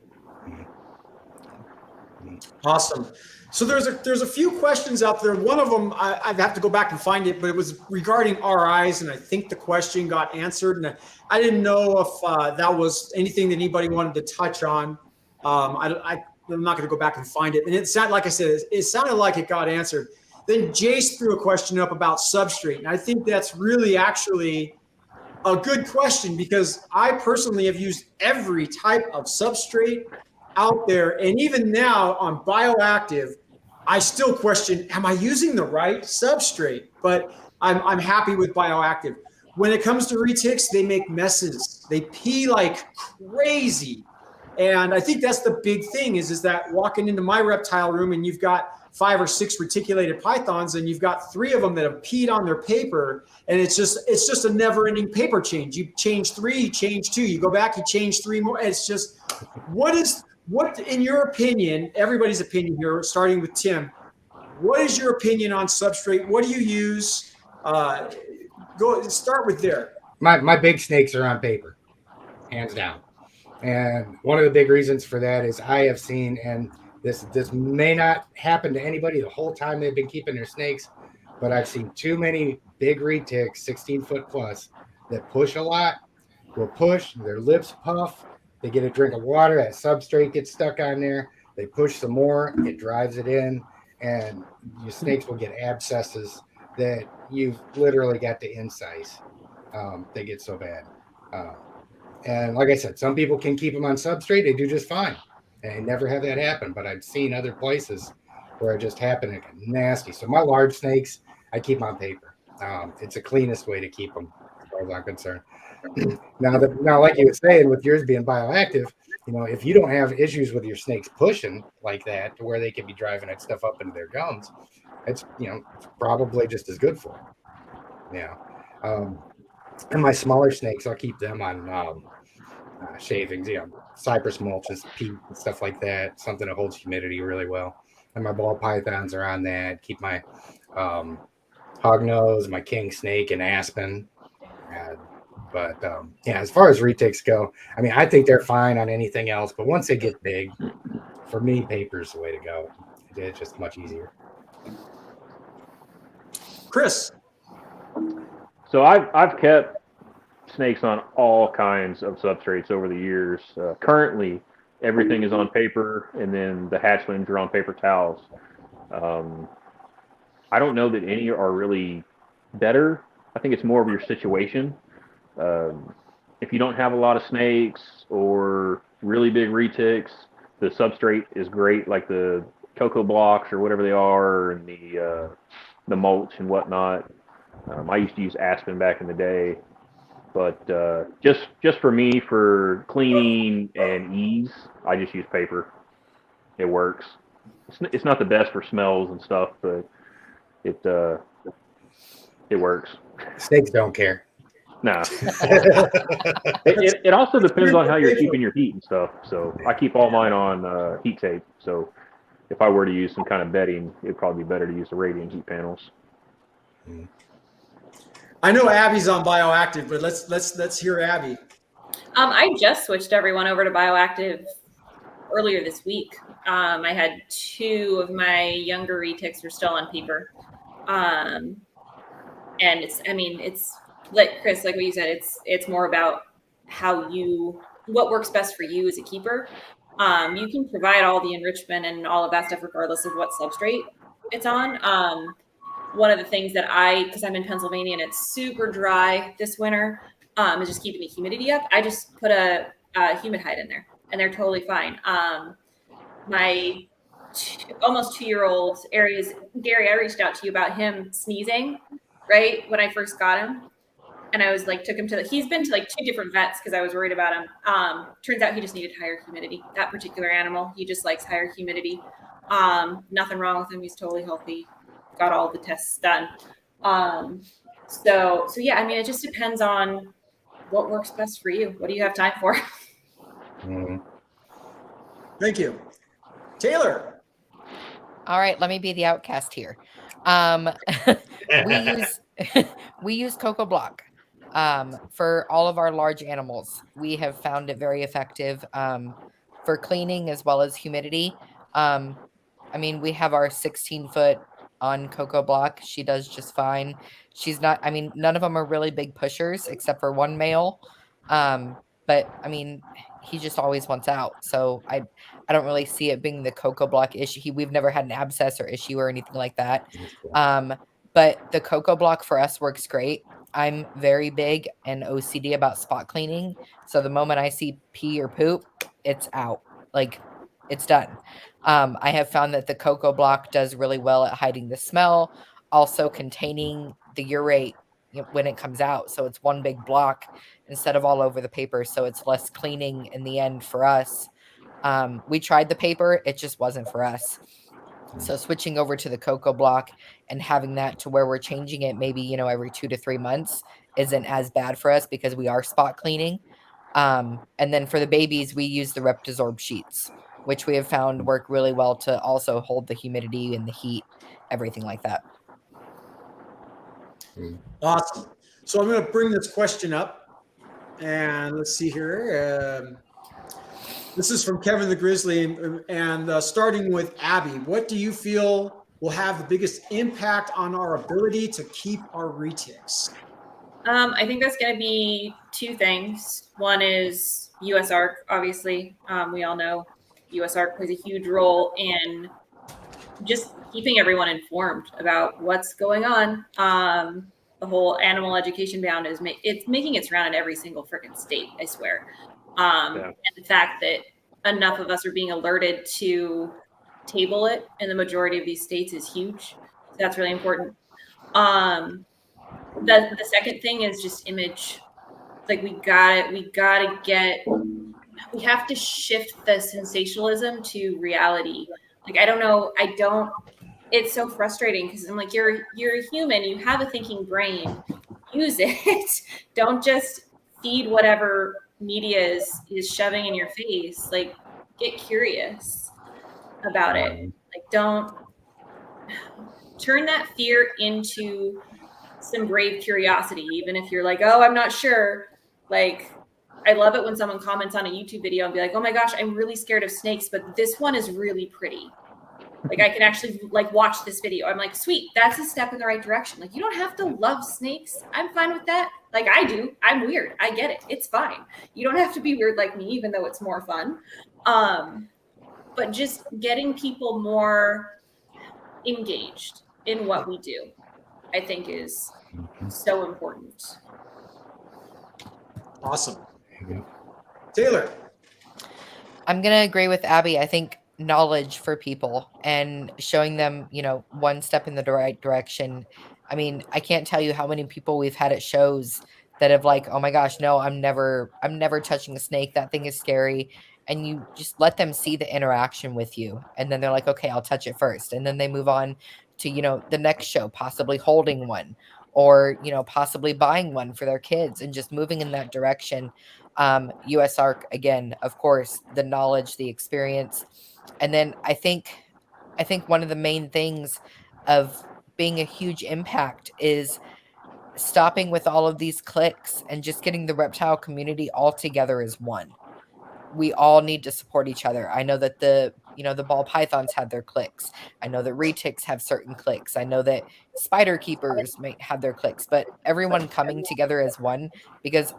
Awesome. So there's a few questions out there. One of them, I'd have to go back and find it, but it was regarding RIs, and I think the question got answered. And I didn't know if that was anything that anybody wanted to touch on. I'm not going to go back and find it. And it sounded, like I said, it sounded like it got answered. Then Jace threw a question up about substrate, and I think that's really actually a good question because I personally have used every type of substrate out there. And even now on Bioactive, I still question, am I using the right substrate? But I'm happy with Bioactive. When it comes to retics, they make messes. They pee like crazy. And I think that's the big thing is that walking into my reptile room and you've got 5 or 6 reticulated pythons and you've got 3 of them that have peed on their paper, and it's just a never-ending paper change. You change 3, you change 2, you go back, you change 3 more. It's just, what, in your opinion, everybody's opinion here, starting with Tim, what is your opinion on substrate? What do you use? Start with there. My big snakes are on paper, hands down. And one of the big reasons for that is I have seen, and this may not happen to anybody the whole time they've been keeping their snakes, but I've seen too many big retics, 16 foot plus, that push a lot, will push, their lips puff, they get a drink of water, that substrate gets stuck on there, they push some more, it drives it in, and your snakes will get abscesses that you've literally got to incise. They get so bad. And like I said, some people can keep them on substrate. They do just fine. And I never have that happen. But I've seen other places where it just happened and it nasty. So my large snakes, I keep on paper. It's the cleanest way to keep them, as far as I'm concerned. Now, like you were saying, with yours being bioactive, if you don't have issues with your snakes pushing like that to where they can be driving that stuff up into their gums, it's probably just as good for them. Yeah. And my smaller snakes, I'll keep them on shavings, cypress mulch and peat and stuff like that. Something that holds humidity really well. And my ball pythons are on that. Keep my hognose, my king snake, and aspen. But as far as retics go, I mean, I think they're fine on anything else. But once they get big, for me, paper's the way to go. It's just much easier. Chris. So I've kept snakes on all kinds of substrates over the years. Currently, everything is on paper, and then the hatchlings are on paper towels. I don't know that any are really better. I think it's more of your situation. If you don't have a lot of snakes or really big retics, the substrate is great, like the cocoa blocks or whatever they are, and the mulch and whatnot. I used to use aspen back in the day, but just for me, for cleaning and ease, I just use paper. It works. It's not the best for smells and stuff, but it works. Snakes don't care. Nah. It also depends on how you're keeping your heat and stuff. So I keep all mine on heat tape. So if I were to use some kind of bedding, it'd probably be better to use the radiant heat panels. I know Abby's on bioactive, but let's hear Abby. I just switched everyone over to bioactive earlier this week. I had 2 of my younger retics were still on paper. And it's like Chris, like what you said, it's more about what works best for you as a keeper. You can provide all the enrichment and all of that stuff regardless of what substrate it's on. One of the things that because I'm in Pennsylvania and it's super dry this winter, is just keeping the humidity up. I just put a humid hide in there, and they're totally fine. My almost 2-year-old Aries, Gary, I reached out to you about him sneezing, right, when I first got him. And I was like, took him he's been to like 2 different vets because I was worried about him. Turns out he just needed higher humidity. That particular animal, he just likes higher humidity. Nothing wrong with him. He's totally healthy. Got all the tests done. So yeah, I mean, it just depends on what works best for you. What do you have time for? Thank you. Taylor. All right, let me be the outcast here. We use Cocoa Block for all of our large animals. We have found it very effective for cleaning as well as humidity. I mean, we have our 16-foot on Cocoa Block. She does just fine. She's not, I mean, none of them are really big pushers except for one male. But I mean, he just always wants out. So I don't really see it being the Cocoa Block issue. We've never had an abscess or issue or anything like that. But the Cocoa Block for us works great. I'm very big and OCD about spot cleaning. So the moment I see pee or poop, it's out. Like, it's done. I have found that the Cocoa Block does really well at hiding the smell, also containing the urate when it comes out. So it's one big block instead of all over the paper. So it's less cleaning in the end for us. We tried the paper. It just wasn't for us. So switching over to the Cocoa Block and having that to where we're changing it maybe, every 2 to 3 months isn't as bad for us because we are spot cleaning. And then for the babies, we use the Reptisorb sheets, which we have found work really well to also hold the humidity and the heat, everything like that. Awesome. So I'm going to bring this question up, and let's see here. This is from Kevin the Grizzly, and starting with Abby, what do you feel will have the biggest impact on our ability to keep our retics? I think that's going to be 2 things. One is USARC, obviously. We all know USARC plays a huge role in just keeping everyone informed about what's going on. The whole animal education bound it's making its round in every single freaking state, I swear. And the fact that enough of us are being alerted to table it in the majority of these states is huge. So that's really important. The second thing is just image. Like we have to shift the sensationalism to reality. Like, I don't know. It's so frustrating because I'm like, you're a human. You have a thinking brain. Use it. Don't just feed whatever media is shoving in your face, like get curious about it. Like don't turn that fear into some brave curiosity, even if you're like, oh, I'm not sure. Like, I love it when someone comments on a YouTube video and be like, oh my gosh, I'm really scared of snakes, but this one is really pretty. Like I can actually like watch this video. I'm like, sweet, that's a step in the right direction. Like you don't have to love snakes. I'm fine with that. Like I do. I'm weird. I get it. It's fine. You don't have to be weird like me, even though it's more fun. But just getting people more engaged in what we do, I think is so important. Awesome. Taylor. I'm going to agree with Abby. I think knowledge for people and showing them, one step in the right direction. I mean, I can't tell you how many people we've had at shows that have like, oh my gosh, no, I'm never touching a snake. That thing is scary. And you just let them see the interaction with you. And then they're like, okay, I'll touch it first. And then they move on to, the next show, possibly holding one or, possibly buying one for their kids and just moving in that direction. USARC, again, of course, the knowledge, the experience. And then I think one of the main things of being a huge impact is stopping with all of these cliques and just getting the reptile community all together as one. We all need to support each other. I know that the ball pythons have their cliques. I know that retics have certain cliques. I know that spider keepers may have their cliques, but everyone coming together as one, because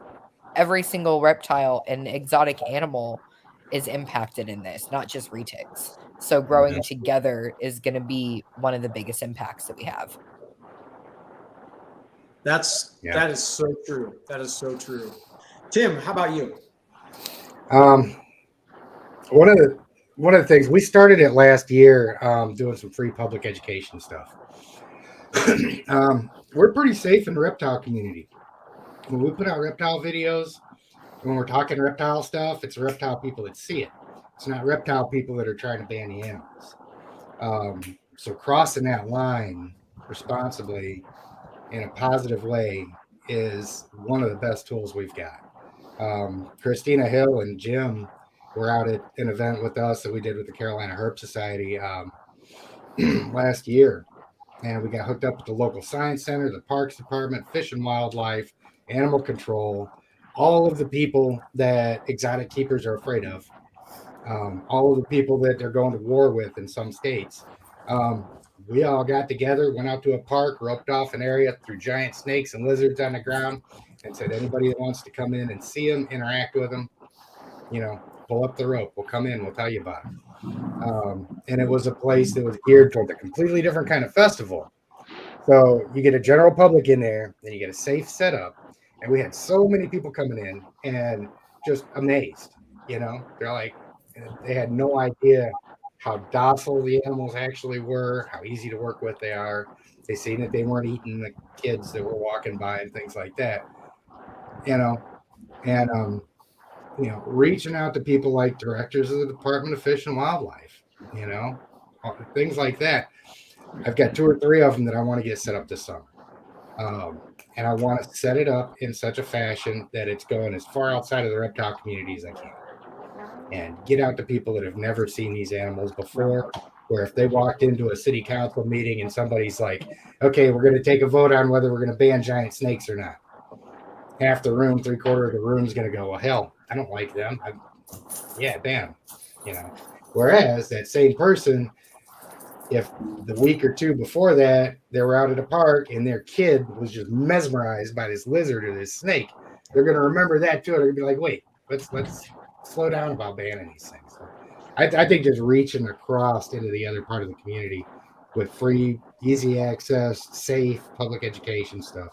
every single reptile and exotic animal is impacted in this, not just retics. So growing together is going to be one of the biggest impacts that we have. That is so true. That is so true. Tim, how about you? One of the things we started it last year, doing some free public education stuff. We're pretty safe in the reptile community. When we put out reptile videos, when we're talking reptile stuff, it's reptile people that see it. It's not reptile people that are trying to ban the animals. So crossing that line responsibly in a positive way is one of the best tools we've got. Christina Hill and Jim were out at an event with us that we did with the Carolina Herp Society last year. And we got hooked up with the local science center, the Parks Department, Fish and Wildlife, Animal Control, all of the people that exotic keepers are afraid of, all of the people that they're going to war with in some states. We all got together, went out to a park, roped off an area, threw giant snakes and lizards on the ground, and said, anybody that wants to come in and see them, interact with them, pull up the rope. We'll come in. We'll tell you about it. And it was a place that was geared toward a completely different kind of festival. So you get a general public in there, and you get a safe setup. And we had so many people coming in and just amazed. They're like, they had no idea how docile the animals actually were, how easy to work with they are. They seen that they weren't eating the kids that were walking by and things like that. Reaching out to people like directors of the Department of Fish and Wildlife, things like that. I've got 2 or 3 of them that I want to get set up this summer. And I want to set it up in such a fashion that it's going as far outside of the reptile community as I can. And get out to people that have never seen these animals before, where if they walked into a city council meeting and somebody's like, okay, we're going to take a vote on whether we're going to ban giant snakes or not. Half the room, 3/4 of the room is going to go, well, hell, I don't like them. Ban them. Whereas that same person, if the week or 2 before that, they were out at a park and their kid was just mesmerized by this lizard or this snake, they're going to remember that too. They're going to be like, wait, let's slow down about banning these things. So I think just reaching across into the other part of the community with free, easy access, safe public education stuff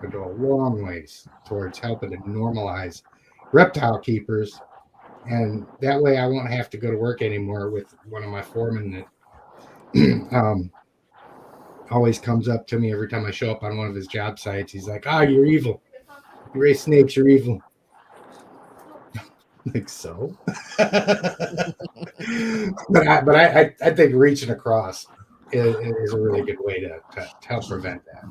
would go a long ways towards helping to normalize reptile keepers. And that way I won't have to go to work anymore with one of my foremen that always comes up to me every time I show up on one of his job sites. He's like, you're evil. You raise snakes, you're evil. Like so. but I think reaching across is a really good way to help prevent that.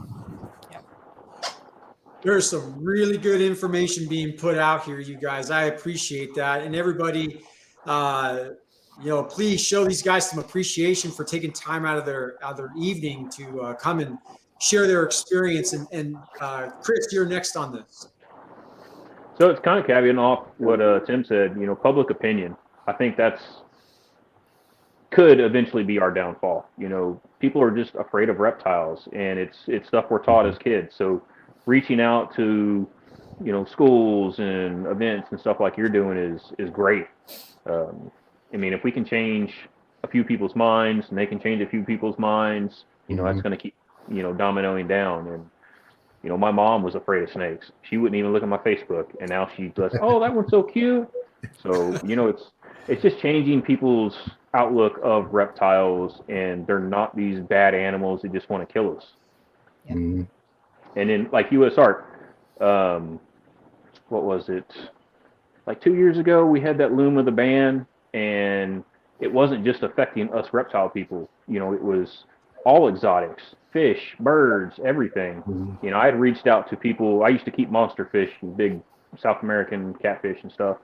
There's some really good information being put out here, you guys. I appreciate that. And everybody, please show these guys some appreciation for taking time out of their evening to come and share their experience. And Chris, you're next on this. So it's kind of caveating off what Tim said. Public opinion. I think could eventually be our downfall. People are just afraid of reptiles, and it's stuff we're taught as kids. So reaching out to schools and events and stuff like you're doing is great. If we can change a few people's minds and they can change a few people's minds, that's going to keep dominoing down. And my mom was afraid of snakes. She wouldn't even look at my Facebook, and now she does. Oh, that one's so cute. So it's just changing people's outlook of reptiles, and they're not these bad animals that just want to kill us. Mhm. And then, like US Art, what was it? Like 2 years ago, we had that loom of the ban, and it wasn't just affecting us reptile people. It was all exotics, fish, birds, everything. Mhm. I had reached out to people. I used to keep monster fish, big South American catfish and stuff.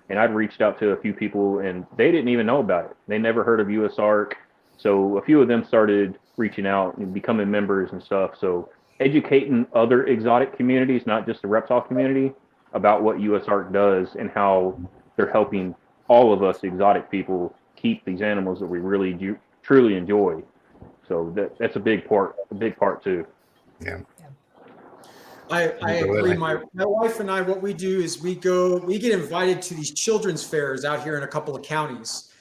And I'd reached out to a few people, and they didn't even know about it. They never heard of US Ark. So a few of them started reaching out and becoming members and stuff. So educating other exotic communities, not just the reptile community, about what US Ark does and how they're helping all of us exotic people keep these animals that we really truly enjoy. So that's a big part too. Yeah. I agree. My wife and I, what we do is we get invited to these children's fairs out here in a couple of counties.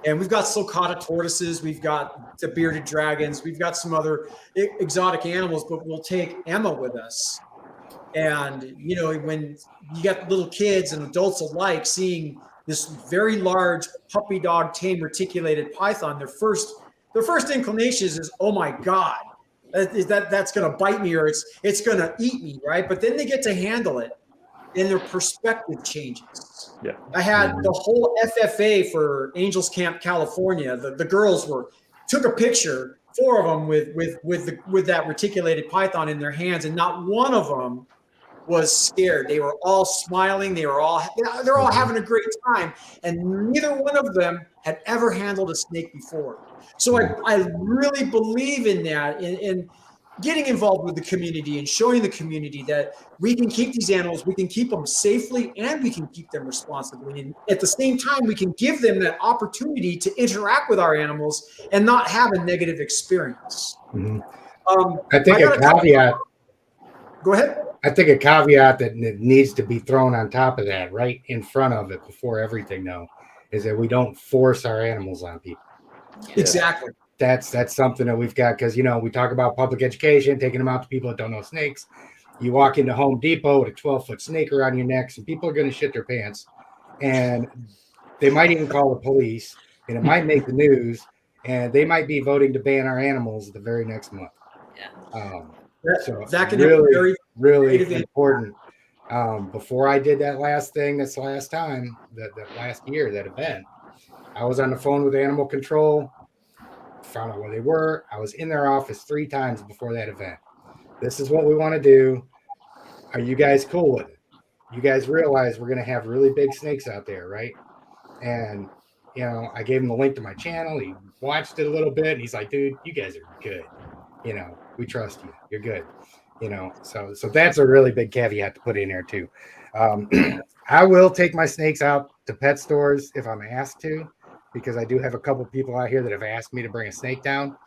And we've got sulcata tortoises, we've got the bearded dragons, we've got some other exotic animals, but we'll take Emma with us. And, when you got little kids and adults alike seeing this very large puppy dog tame reticulated python, their first inclination is, oh my God, that's going to bite me, or it's going to eat me, right? But then they get to handle it, and their perspective changes. Yeah. I had the whole FFA for Angels Camp, California. The girls took a picture, 4 of them with that reticulated python in their hands, and not one of them was scared. They were all smiling. They're all having a great time, and neither one of them had ever handled a snake before. So I really believe in that, in getting involved with the community and showing the community that we can keep these animals, we can keep them safely, and we can keep them responsibly. And at the same time, we can give them that opportunity to interact with our animals and not have a negative experience. Mhm. I think a caveat. Go ahead. I think a caveat that needs to be thrown on top of that, right in front of it, before everything, though, is that we don't force our animals on people. Exactly. That's something that we've got, because we talk about public education, taking them out to people that don't know snakes. You walk into Home Depot with a 12-foot snake around your neck, and people are going to shit their pants, and they might even call the police, and it might make the news, and they might be voting to ban our animals the very next month. Yeah. So that can really, be really important. Before I did that last thing, this last time, that last year, that event, I was on the phone with animal control, found out where they were. I was in their office 3 times before that event. This is what we want to do. Are you guys cool with it? You guys realize we're going to have really big snakes out there, right? And, I gave him the link to my channel. He watched it a little bit, and he's like, dude, you guys are good. We trust you. You're good. So that's a really big caveat to put in there too. I will take my snakes out to pet stores if I'm asked to, because I do have a couple people out here that have asked me to bring a snake down.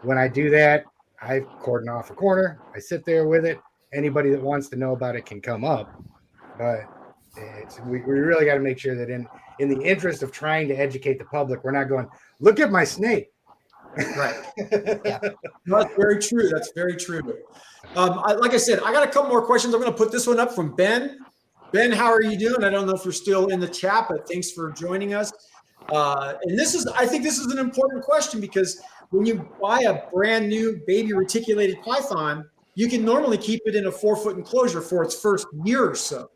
When I do that, I cordon off a corner. I sit there with it. Anybody that wants to know about it can come up. But we really got to make sure that in the interest of trying to educate the public, we're not going, look at my snake. Right. Yeah. No, that's very true. That's very true. Like I said, I got a couple more questions. I'm going to put this one up from Ben. Ben, how are you doing? I don't know if you're still in the chat, but thanks for joining us. And I think this is an important question, because when you buy a brand new baby reticulated python, you can normally keep it in a 4-foot enclosure for its first year or so,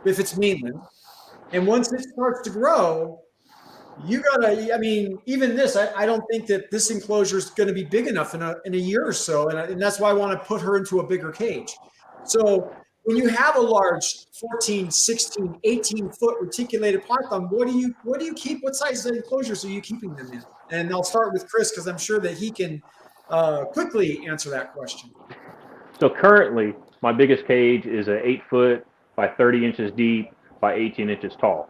if it's mainland. And once it starts to grow, even this, I don't think that this enclosure is going to be big enough in a year or so. And that's why I want to put her into a bigger cage. So when you have a large 14, 16, 18-foot reticulated python, what do you keep? What size enclosures are you keeping them in? And I'll start with Chris because I'm sure that he can quickly answer that question. So currently, my biggest cage is an 8 foot by 30 inches deep by 18 inches tall.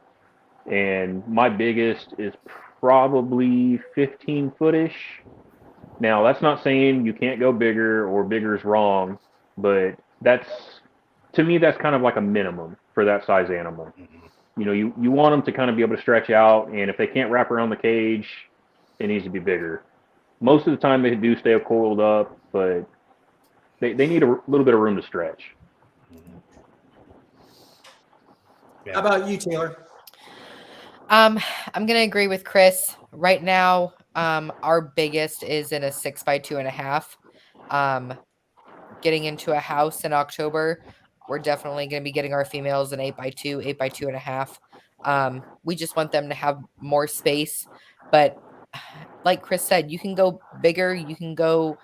And my biggest is probably 15 footish. Now, that's not saying you can't go bigger or bigger is wrong, but to me, that's kind of like a minimum for that size animal. You know, you want them to kind of be able to stretch out, and if they can't wrap around the cage, it needs to be bigger. Most of the time, they do stay coiled up, but they need a little bit of room to stretch. How about you, Taylor? I'm gonna agree with Chris. Right now, our biggest is in a 6 by 2.5. Getting into a house in October, we're definitely gonna be getting our females an 8 by 2, 8 by 2.5. We just want them to have more space, but like Chris said, you can go bigger, you can go,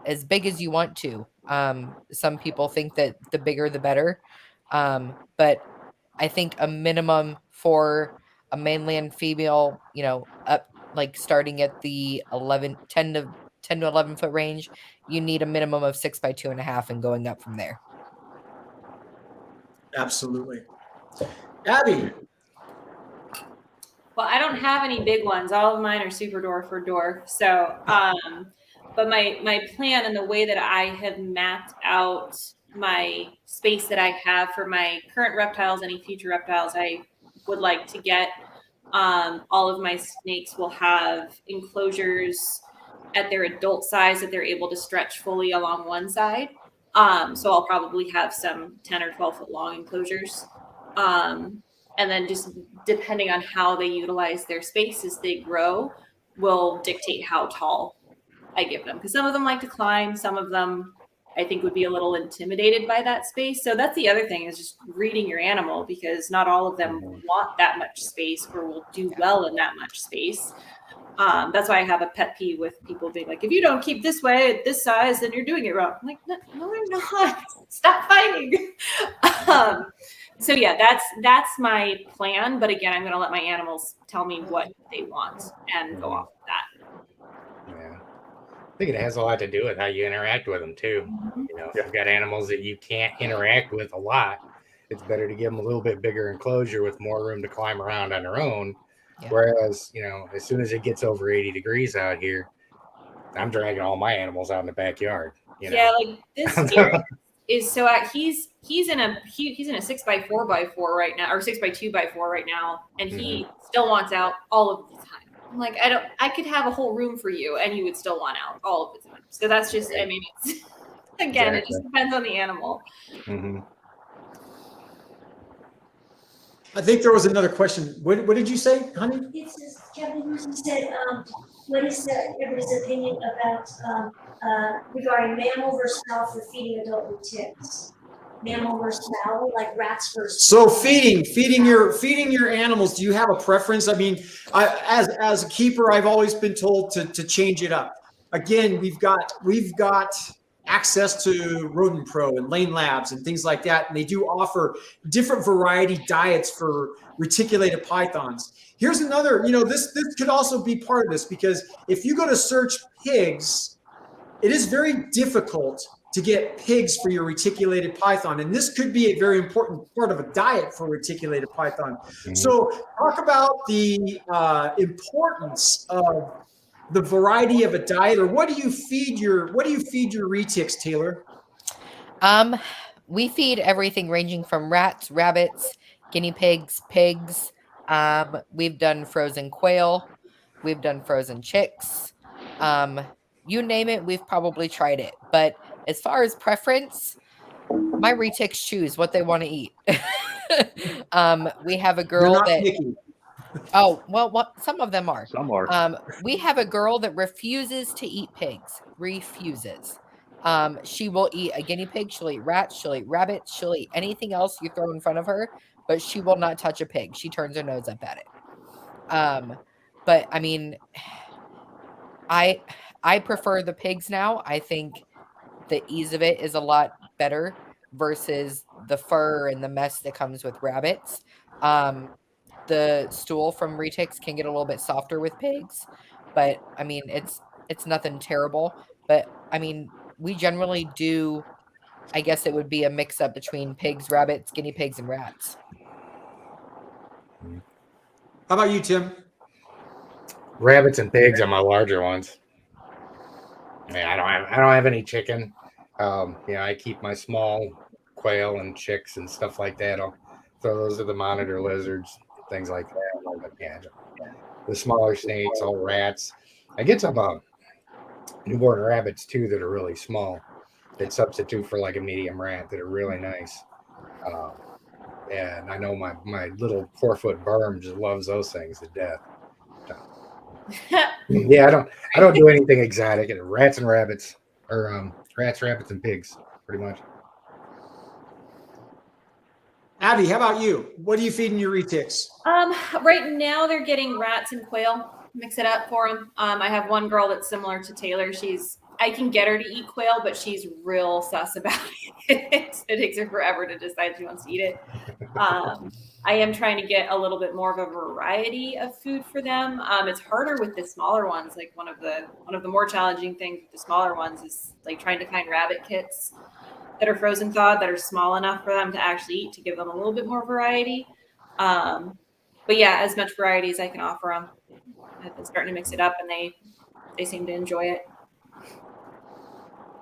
as big as you want to. Some people think that the bigger the better. But I think a minimum for a male and female, up like starting at the 10 to 11 foot range, you need a minimum of 6 by 2.5 and going up from there. Absolutely. Abby. Well, I don't have any big ones. All of mine are super dwarf or dwarf. So, but my plan and the way that I have mapped out my space that I have for my current reptiles, any future reptiles I would like to get, all of my snakes will have enclosures at their adult size that they're able to stretch fully along one side. So I'll probably have some 10 or 12 foot long enclosures. And then just depending on how they utilize their space as they grow will dictate how tall I give them. Because some of them like to climb, some of them I think would be a little intimidated by that space. So that's the other thing, is just reading your animal, because not all of them want that much space or will do well in that much space. That's why I have a pet peeve with people being like, if you don't keep this way at this size, then you're doing it wrong. I'm like, no, I'm not. Stop fighting. So yeah, that's my plan. But again, I'm going to let my animals tell me what they want and go off of that. Yeah. I think it has a lot to do with how you interact with them too. You know, if you've got animals that you can't interact with a lot, it's better to give them a little bit bigger enclosure with more room to climb around on their own. Yeah. Whereas, as soon as it gets over 80 degrees out here, I'm dragging all my animals out in the backyard. Yeah, like this year is so he's in a 6x4x4 right now, or 6x2x4 right now, and he still wants out all of the time. I'm like, I could have a whole room for you and you would still want out all of the time. So that's just, I mean, it's, again, It just depends on the animal. Mm-hmm. I think there was another question. What did you say, honey? It says, Kevin Wilson said, what is everybody's opinion about regarding mammal versus fowl for feeding adult retics? Mammal versus fowl, like rats versus. So feeding your animals. Do you have a preference? I mean, as a keeper, I've always been told to change it up. Again, we've got access to Rodent Pro and Lane Labs and things like that, and they do offer different variety diets for reticulated pythons. Here's another. This could also be part of this, because if you go to search pigs, it is very difficult to get pigs for your reticulated python. And this could be a very important part of a diet for reticulated python. Mm-hmm. So talk about the importance of the variety of a diet, or what do you feed your retics, Taylor? We feed everything ranging from rats, rabbits, guinea pigs, pigs. We've done frozen quail. We've done frozen chicks. You name it, we've probably tried it. But as far as preference, my retics choose what they want to eat. We have a girl that. Picky. Oh, well, some of them are. Some are. We have a girl that refuses to eat pigs. Refuses. She will eat a guinea pig. She'll eat rats. She'll eat rabbits. She'll eat anything else you throw in front of her, but she will not touch a pig. She turns her nose up at it. But I mean, I prefer the pigs now. I think the ease of it is a lot better. versus the fur and the mess that comes with rabbits. The stool from Retics can get a little bit softer with pigs, but I mean it's nothing terrible. But I mean we generally do. I guess it would be a mix up between pigs, rabbits, guinea pigs, and rats. How about you, Tim? Rabbits and pigs are my larger ones. I don't have any chicken. I keep my small quail and chicks and stuff like that. So those are the monitor lizards, things like that. But yeah, the smaller snakes, all rats. I get some newborn rabbits too that are really small, that substitute for like a medium rat, that are really nice. And I know my little 4-foot berm just loves those things to death. Yeah, I don't do anything exotic. Rats and rabbits, or rats, rabbits, and pigs, pretty much. Abby, how about you? What are you feeding your retics? Right now they're getting rats and quail. Mix it up for them. I have one girl that's similar to Taylor. I can get her to eat quail, but she's real sus about it. It takes her forever to decide she wants to eat it. I am trying to get a little bit more of a variety of food for them. It's harder with the smaller ones. Like one of the more challenging things with the smaller ones is like trying to find rabbit kits that are frozen thawed that are small enough for them to actually eat, to give them a little bit more variety. But yeah, as much variety as I can offer them. I've been starting to mix it up, and they seem to enjoy it.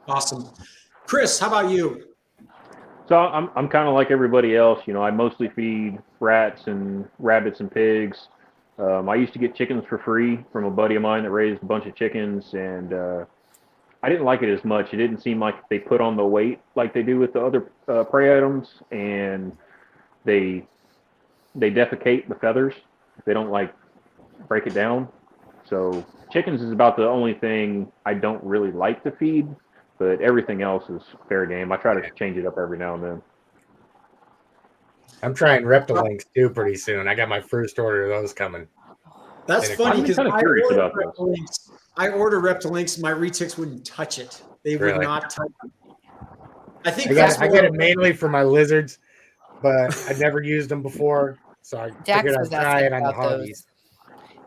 Awesome. Chris, how about you? So I'm kind of like everybody else. I mostly feed rats and rabbits and pigs. I used to get chickens for free from a buddy of mine that raised a bunch of chickens, and I didn't like it as much. It didn't seem like they put on the weight like they do with the other prey items, and they defecate the feathers. They don't like break it down. So chickens is about the only thing I don't really like to feed, but everything else is fair game. I try to change it up every now and then. I'm trying Reptilinks too pretty soon. I got my first order of those coming. That's funny because kind of curious about this. I order Reptilinks, my retics wouldn't touch it. They would Really? not touch it. I think I get it mainly for my lizards, but I've never used them before, so I Dax figured was I'd try it asking on the about hoggies. those.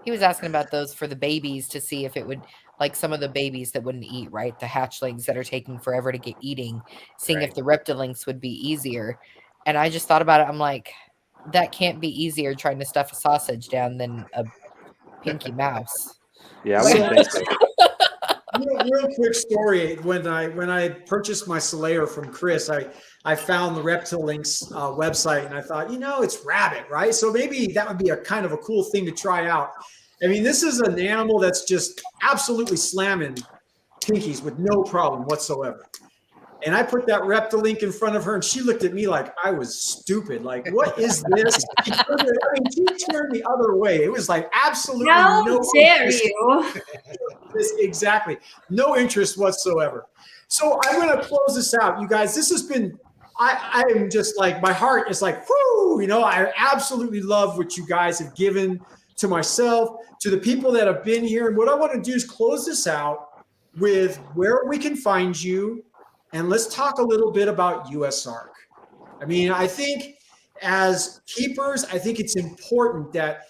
He was asking about those for the babies to see if it would, like some of the babies that wouldn't eat, right? The hatchlings that are taking forever to get eating, seeing if the reptilinks would be easier. And I just thought about it. I'm like, that can't be easier trying to stuff a sausage down than a pinky mouse. Yeah, I wouldn't think so. Real quick story. When I purchased my Slayer from Chris, I found the Reptilinks website, and I thought, it's rabbit, right? So maybe that would be a kind of a cool thing to try out. I mean, this is an animal that's just absolutely slamming pinkies with no problem whatsoever. And I put that Reptilink in front of her, and she looked at me like I was stupid. Like, what is this? She turned the other way. It was like absolutely How no dare interest. you? Exactly. No interest whatsoever. So I'm going to close this out. You guys, this has been, I am just like, my heart is like, whoo, I absolutely love what you guys have given to myself, to the people that have been here. And what I want to do is close this out with where we can find you. And let's talk a little bit about USARK. I mean, I think as keepers, I think it's important that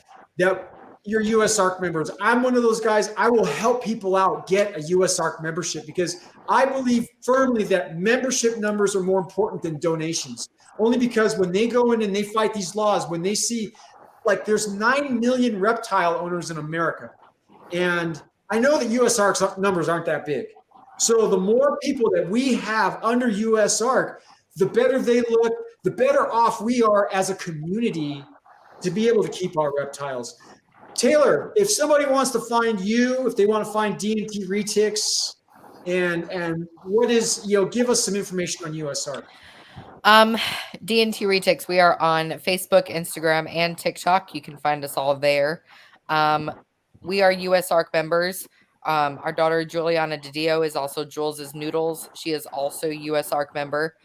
your USARK members, I'm one of those guys, I will help people out get a USARK membership because I believe firmly that membership numbers are more important than donations. Only because when they go in and they fight these laws, when they see, like, there's 9 million reptile owners in America. And I know that USARK's numbers aren't that big. So the more people that we have under USARK, the better they look, the better off we are as a community to be able to keep our reptiles. Taylor, if somebody wants to find you, if they want to find D&T Retics, and what is, give us some information on USARK. D&T Retics, we are on Facebook, Instagram, and TikTok. You can find us all there. We are USARK members. Our daughter Juliana DiDio is also Jules' Noodles. She is also USARK member.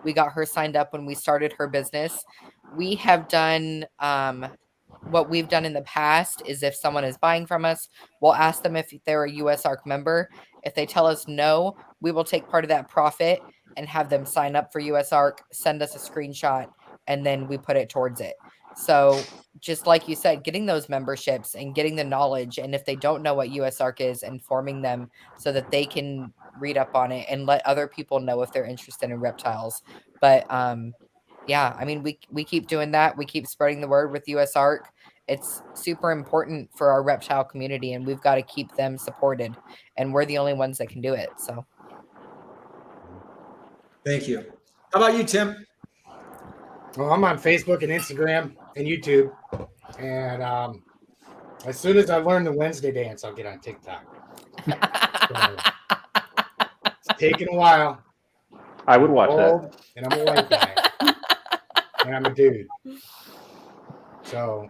We got her signed up when we started her business. We have done what we've done in the past is if someone is buying from us, we'll ask them if they're a USARK member. If they tell us no, we will take part of that profit and have them sign up for USARK, send us a screenshot, and then we put it towards it. So just like you said, getting those memberships and getting the knowledge, and if they don't know what USARK is, informing them so that they can read up on it and let other people know if they're interested in reptiles. But yeah, I mean, we keep doing that. We keep spreading the word with USARK. It's super important for our reptile community, and we've got to keep them supported. And we're the only ones that can do it. So Thank you. How about you, Tim? Well, I'm on Facebook and Instagram and YouTube. And as soon as I learn the Wednesday dance, I'll get on TikTok. So, it's taking a while. I would watch that. Old, and I'm a white guy. And I'm a dude. So,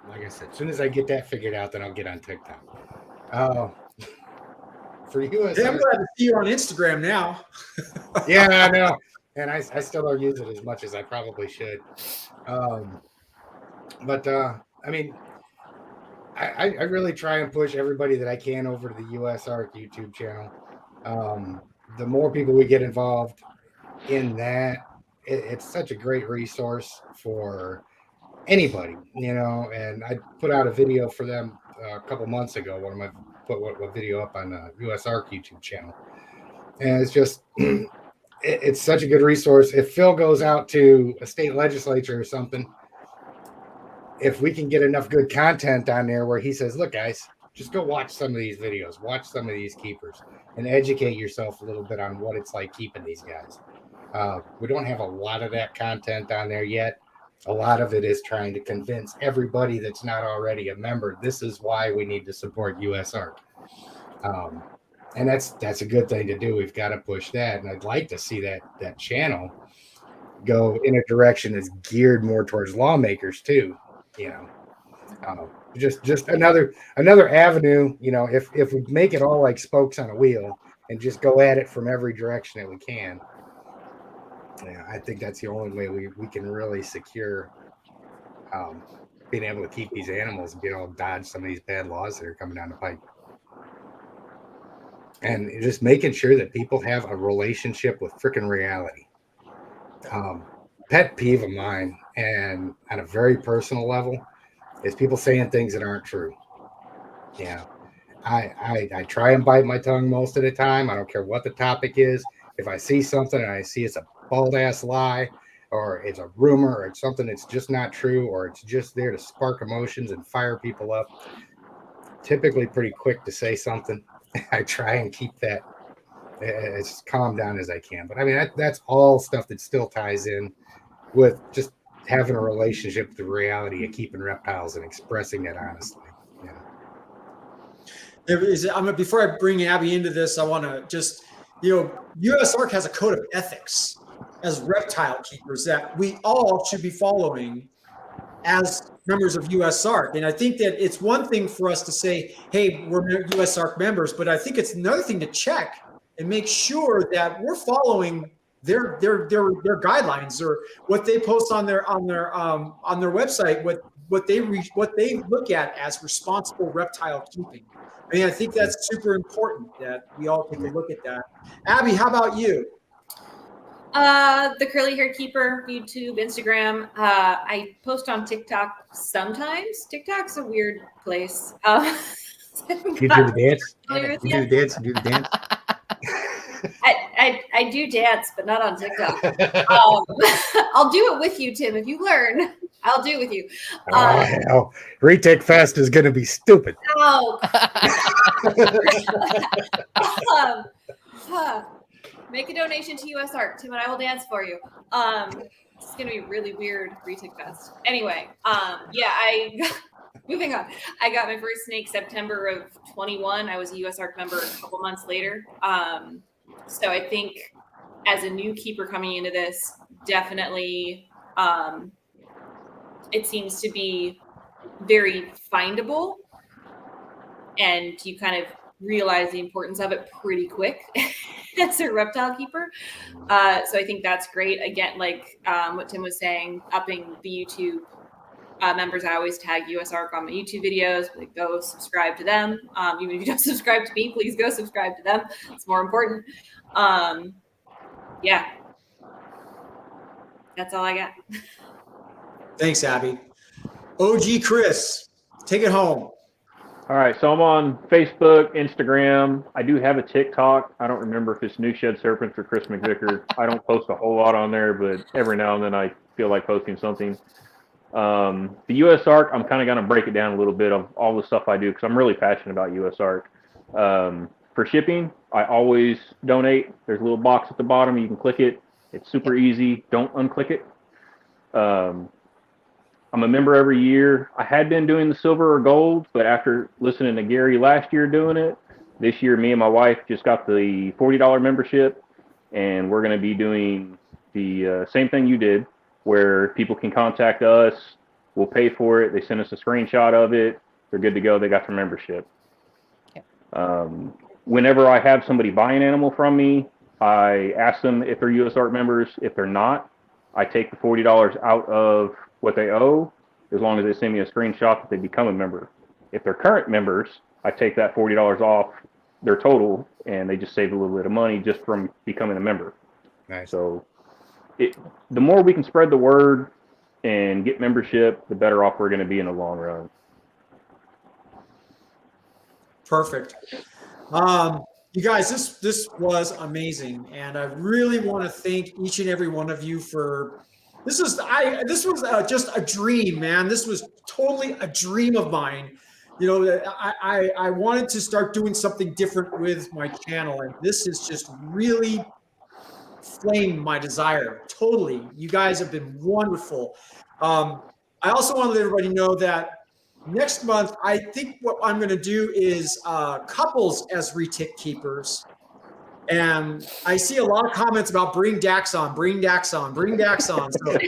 like I said, as soon as I get that figured out, then I'll get on TikTok. For US, Hey, I'm glad to see you on Instagram now. yeah, I know. And I still don't use it as much as I probably should. But I mean, I really try and push everybody that I can over to the USARK YouTube channel. The more people we get involved in that, it's such a great resource for anybody, you know. And I put out a video for them a couple months ago. Put a video up on USARK YouTube channel, and it's just it's such a good resource. If Phil goes out to a state legislature or something, if we can get enough good content on there where he says, look, guys, just go watch some of these videos, watch some of these keepers, and educate yourself a little bit on what it's like keeping these guys. We don't have a lot of that content on there yet. A lot of it is trying to convince everybody that's not already a member, this is why we need to support USARK. And that's a good thing to do. We've got to push that. And I'd like to see that channel go in a direction that's geared more towards lawmakers too. You know, just another avenue. You know, if we make it all like spokes on a wheel and just go at it from every direction that we can, yeah, I think that's the only way we can really secure being able to keep these animals and being able to dodge some of these bad laws that are coming down the pipe. And just making sure that people have a relationship with freaking reality. Pet peeve of mine, and on a very personal level, is people saying things that aren't true. Yeah, I try and bite my tongue most of the time. I don't care what the topic is. If I see something and I see it's a bald ass lie, or it's a rumor, or it's something that's just not true, or it's just there to spark emotions and fire people up, typically pretty quick to say something. I try and keep that as calm down as I can. But I mean, that's all stuff that still ties in with just having a relationship with the reality of keeping reptiles and expressing it honestly. Yeah. Before I bring Abby into this, I want to just, USARK has a code of ethics as reptile keepers that we all should be following as members of USARK. And I think that it's one thing for us to say, hey, we're USARK members, but I think it's another thing to check and make sure that we're following their guidelines, or what they post on their website, what they look at as responsible reptile keeping. I mean, I think that's super important that we all take a look at that. Abby, how about you? The curly haired keeper, YouTube, Instagram. I post on TikTok sometimes. TikTok's a weird place. You do the dance? You do the dance? I do dance, but not on TikTok. I'll do it with you, Tim. If you learn, I'll do it with you. Hell. Retic Fest is going to be stupid. Oh. Make a donation to USARK. Tim and I will dance for you. It's going to be really weird, Retic Fest. Anyway, moving on. I got my first snake September of 21. I was a USARK member a couple months later. So I think as a new keeper coming into this, definitely it seems to be very findable, and you kind of realize the importance of it pretty quick as a reptile keeper. So I think that's great. Again, like what Tim was saying, upping the YouTube members. I always tag USARK on my YouTube videos. Like, go subscribe to them. Even if you don't subscribe to me, please go subscribe to them. It's more important. Yeah. That's all I got. Thanks, Abby. OG Chris, take it home. All right, so I'm on Facebook, Instagram. I do have a TikTok. I don't remember if it's New Shed Serpents or Chris McVicker. I don't post a whole lot on there, but every now and then I feel like posting something. The US Arc, I'm kind of going to break it down a little bit of all the stuff I do because I'm really passionate about US Arc. For shipping, I always donate. There's a little box at the bottom. You can click it. It's super easy. Don't unclick it. I'm a member every year. I had been doing the silver or gold, but after listening to Gary last year doing it, this year me and my wife just got the $40 membership, and we're going to be doing the same thing you did, where people can contact us. We'll pay for it. They send us a screenshot of it. They're good to go. They got their membership. Whenever I have somebody buy an animal from me, I ask them if they're US Arc members. If they're not, I take the $40 out of what they owe, as long as they send me a screenshot that they become a member. If they're current members, I take that $40 off their total, and they just save a little bit of money just from becoming a member. Nice. So the more we can spread the word and get membership, the better off we're going to be in the long run. Perfect. You guys, this was amazing, and I really want to thank each and every one of you for this was just a dream, man. This was totally a dream of mine. You know, I wanted to start doing something different with my channel, and this is just really flamed my desire. Totally, you guys have been wonderful. I also want to let everybody know that next month, I think what I'm going to do is couples as retic keepers. And I see a lot of comments about bring Dax on, bring Dax on, bring Dax on. So,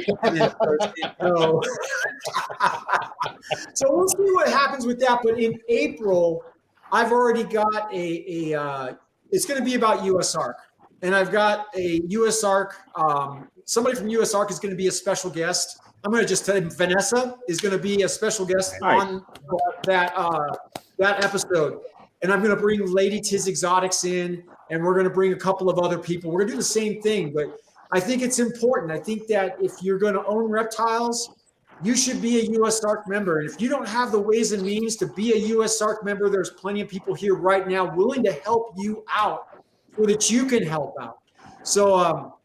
so we'll see what happens with that. But in April, I've already got it's going to be about US Arc. And I've got a US Arc. Somebody from US Arc is going to be a special guest. I'm going to just tell you, Vanessa is going to be a special guest on that episode. And I'm going to bring Lady Tiz Exotics in, and we're going to bring a couple of other people. We're going to do the same thing, but I think it's important. I think that if you're going to own reptiles, you should be a US Arc member. And if you don't have the ways and means to be a US Arc member, there's plenty of people here right now willing to help you out so that you can help out. So,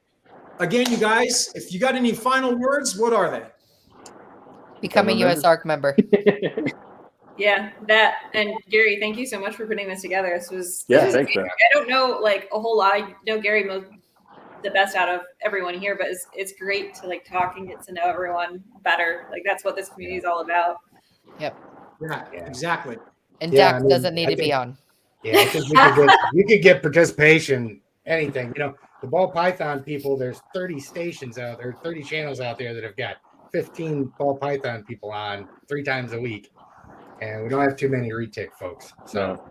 again, you guys, if you got any final words, what are they? Become a US Arc member. Yeah, that, and Gary, thank you so much for putting this together. This was Thanks. I don't know like a whole lot. I know Gary most the best out of everyone here, but it's great to like talk and get to know everyone better. Like that's what this community is all about. Yep. Yeah, exactly. And Dax doesn't need to be on. Yeah, I think you could get participation, anything. You know, the ball python people, there's 30 stations out there, 30 channels out there that have got 15 ball python people on 3 times a week. And we don't have too many retic folks. So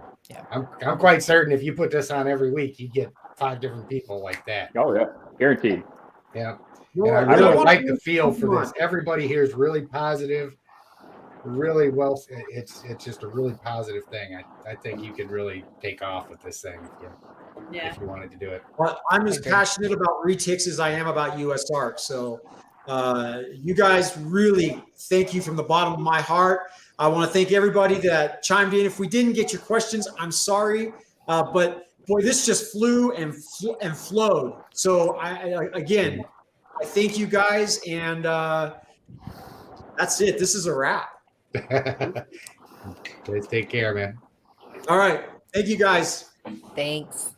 I'm quite certain if you put this on every week, you get 5 different people like that. Oh, yeah. Guaranteed. Yeah. And I really like the feel for this. Everybody here is really positive, really well. It's just a really positive thing. I think you could really take off with this thing if you wanted to do it. Well, I'm as passionate about retics as I am about US Arc. So you guys really thank you from the bottom of my heart. I want to thank everybody that chimed in. If we didn't get your questions, I'm sorry. But boy, this just flew and flowed. So I thank you guys, and that's it. This is a wrap. Please take care, man. All right. Thank you guys. Thanks.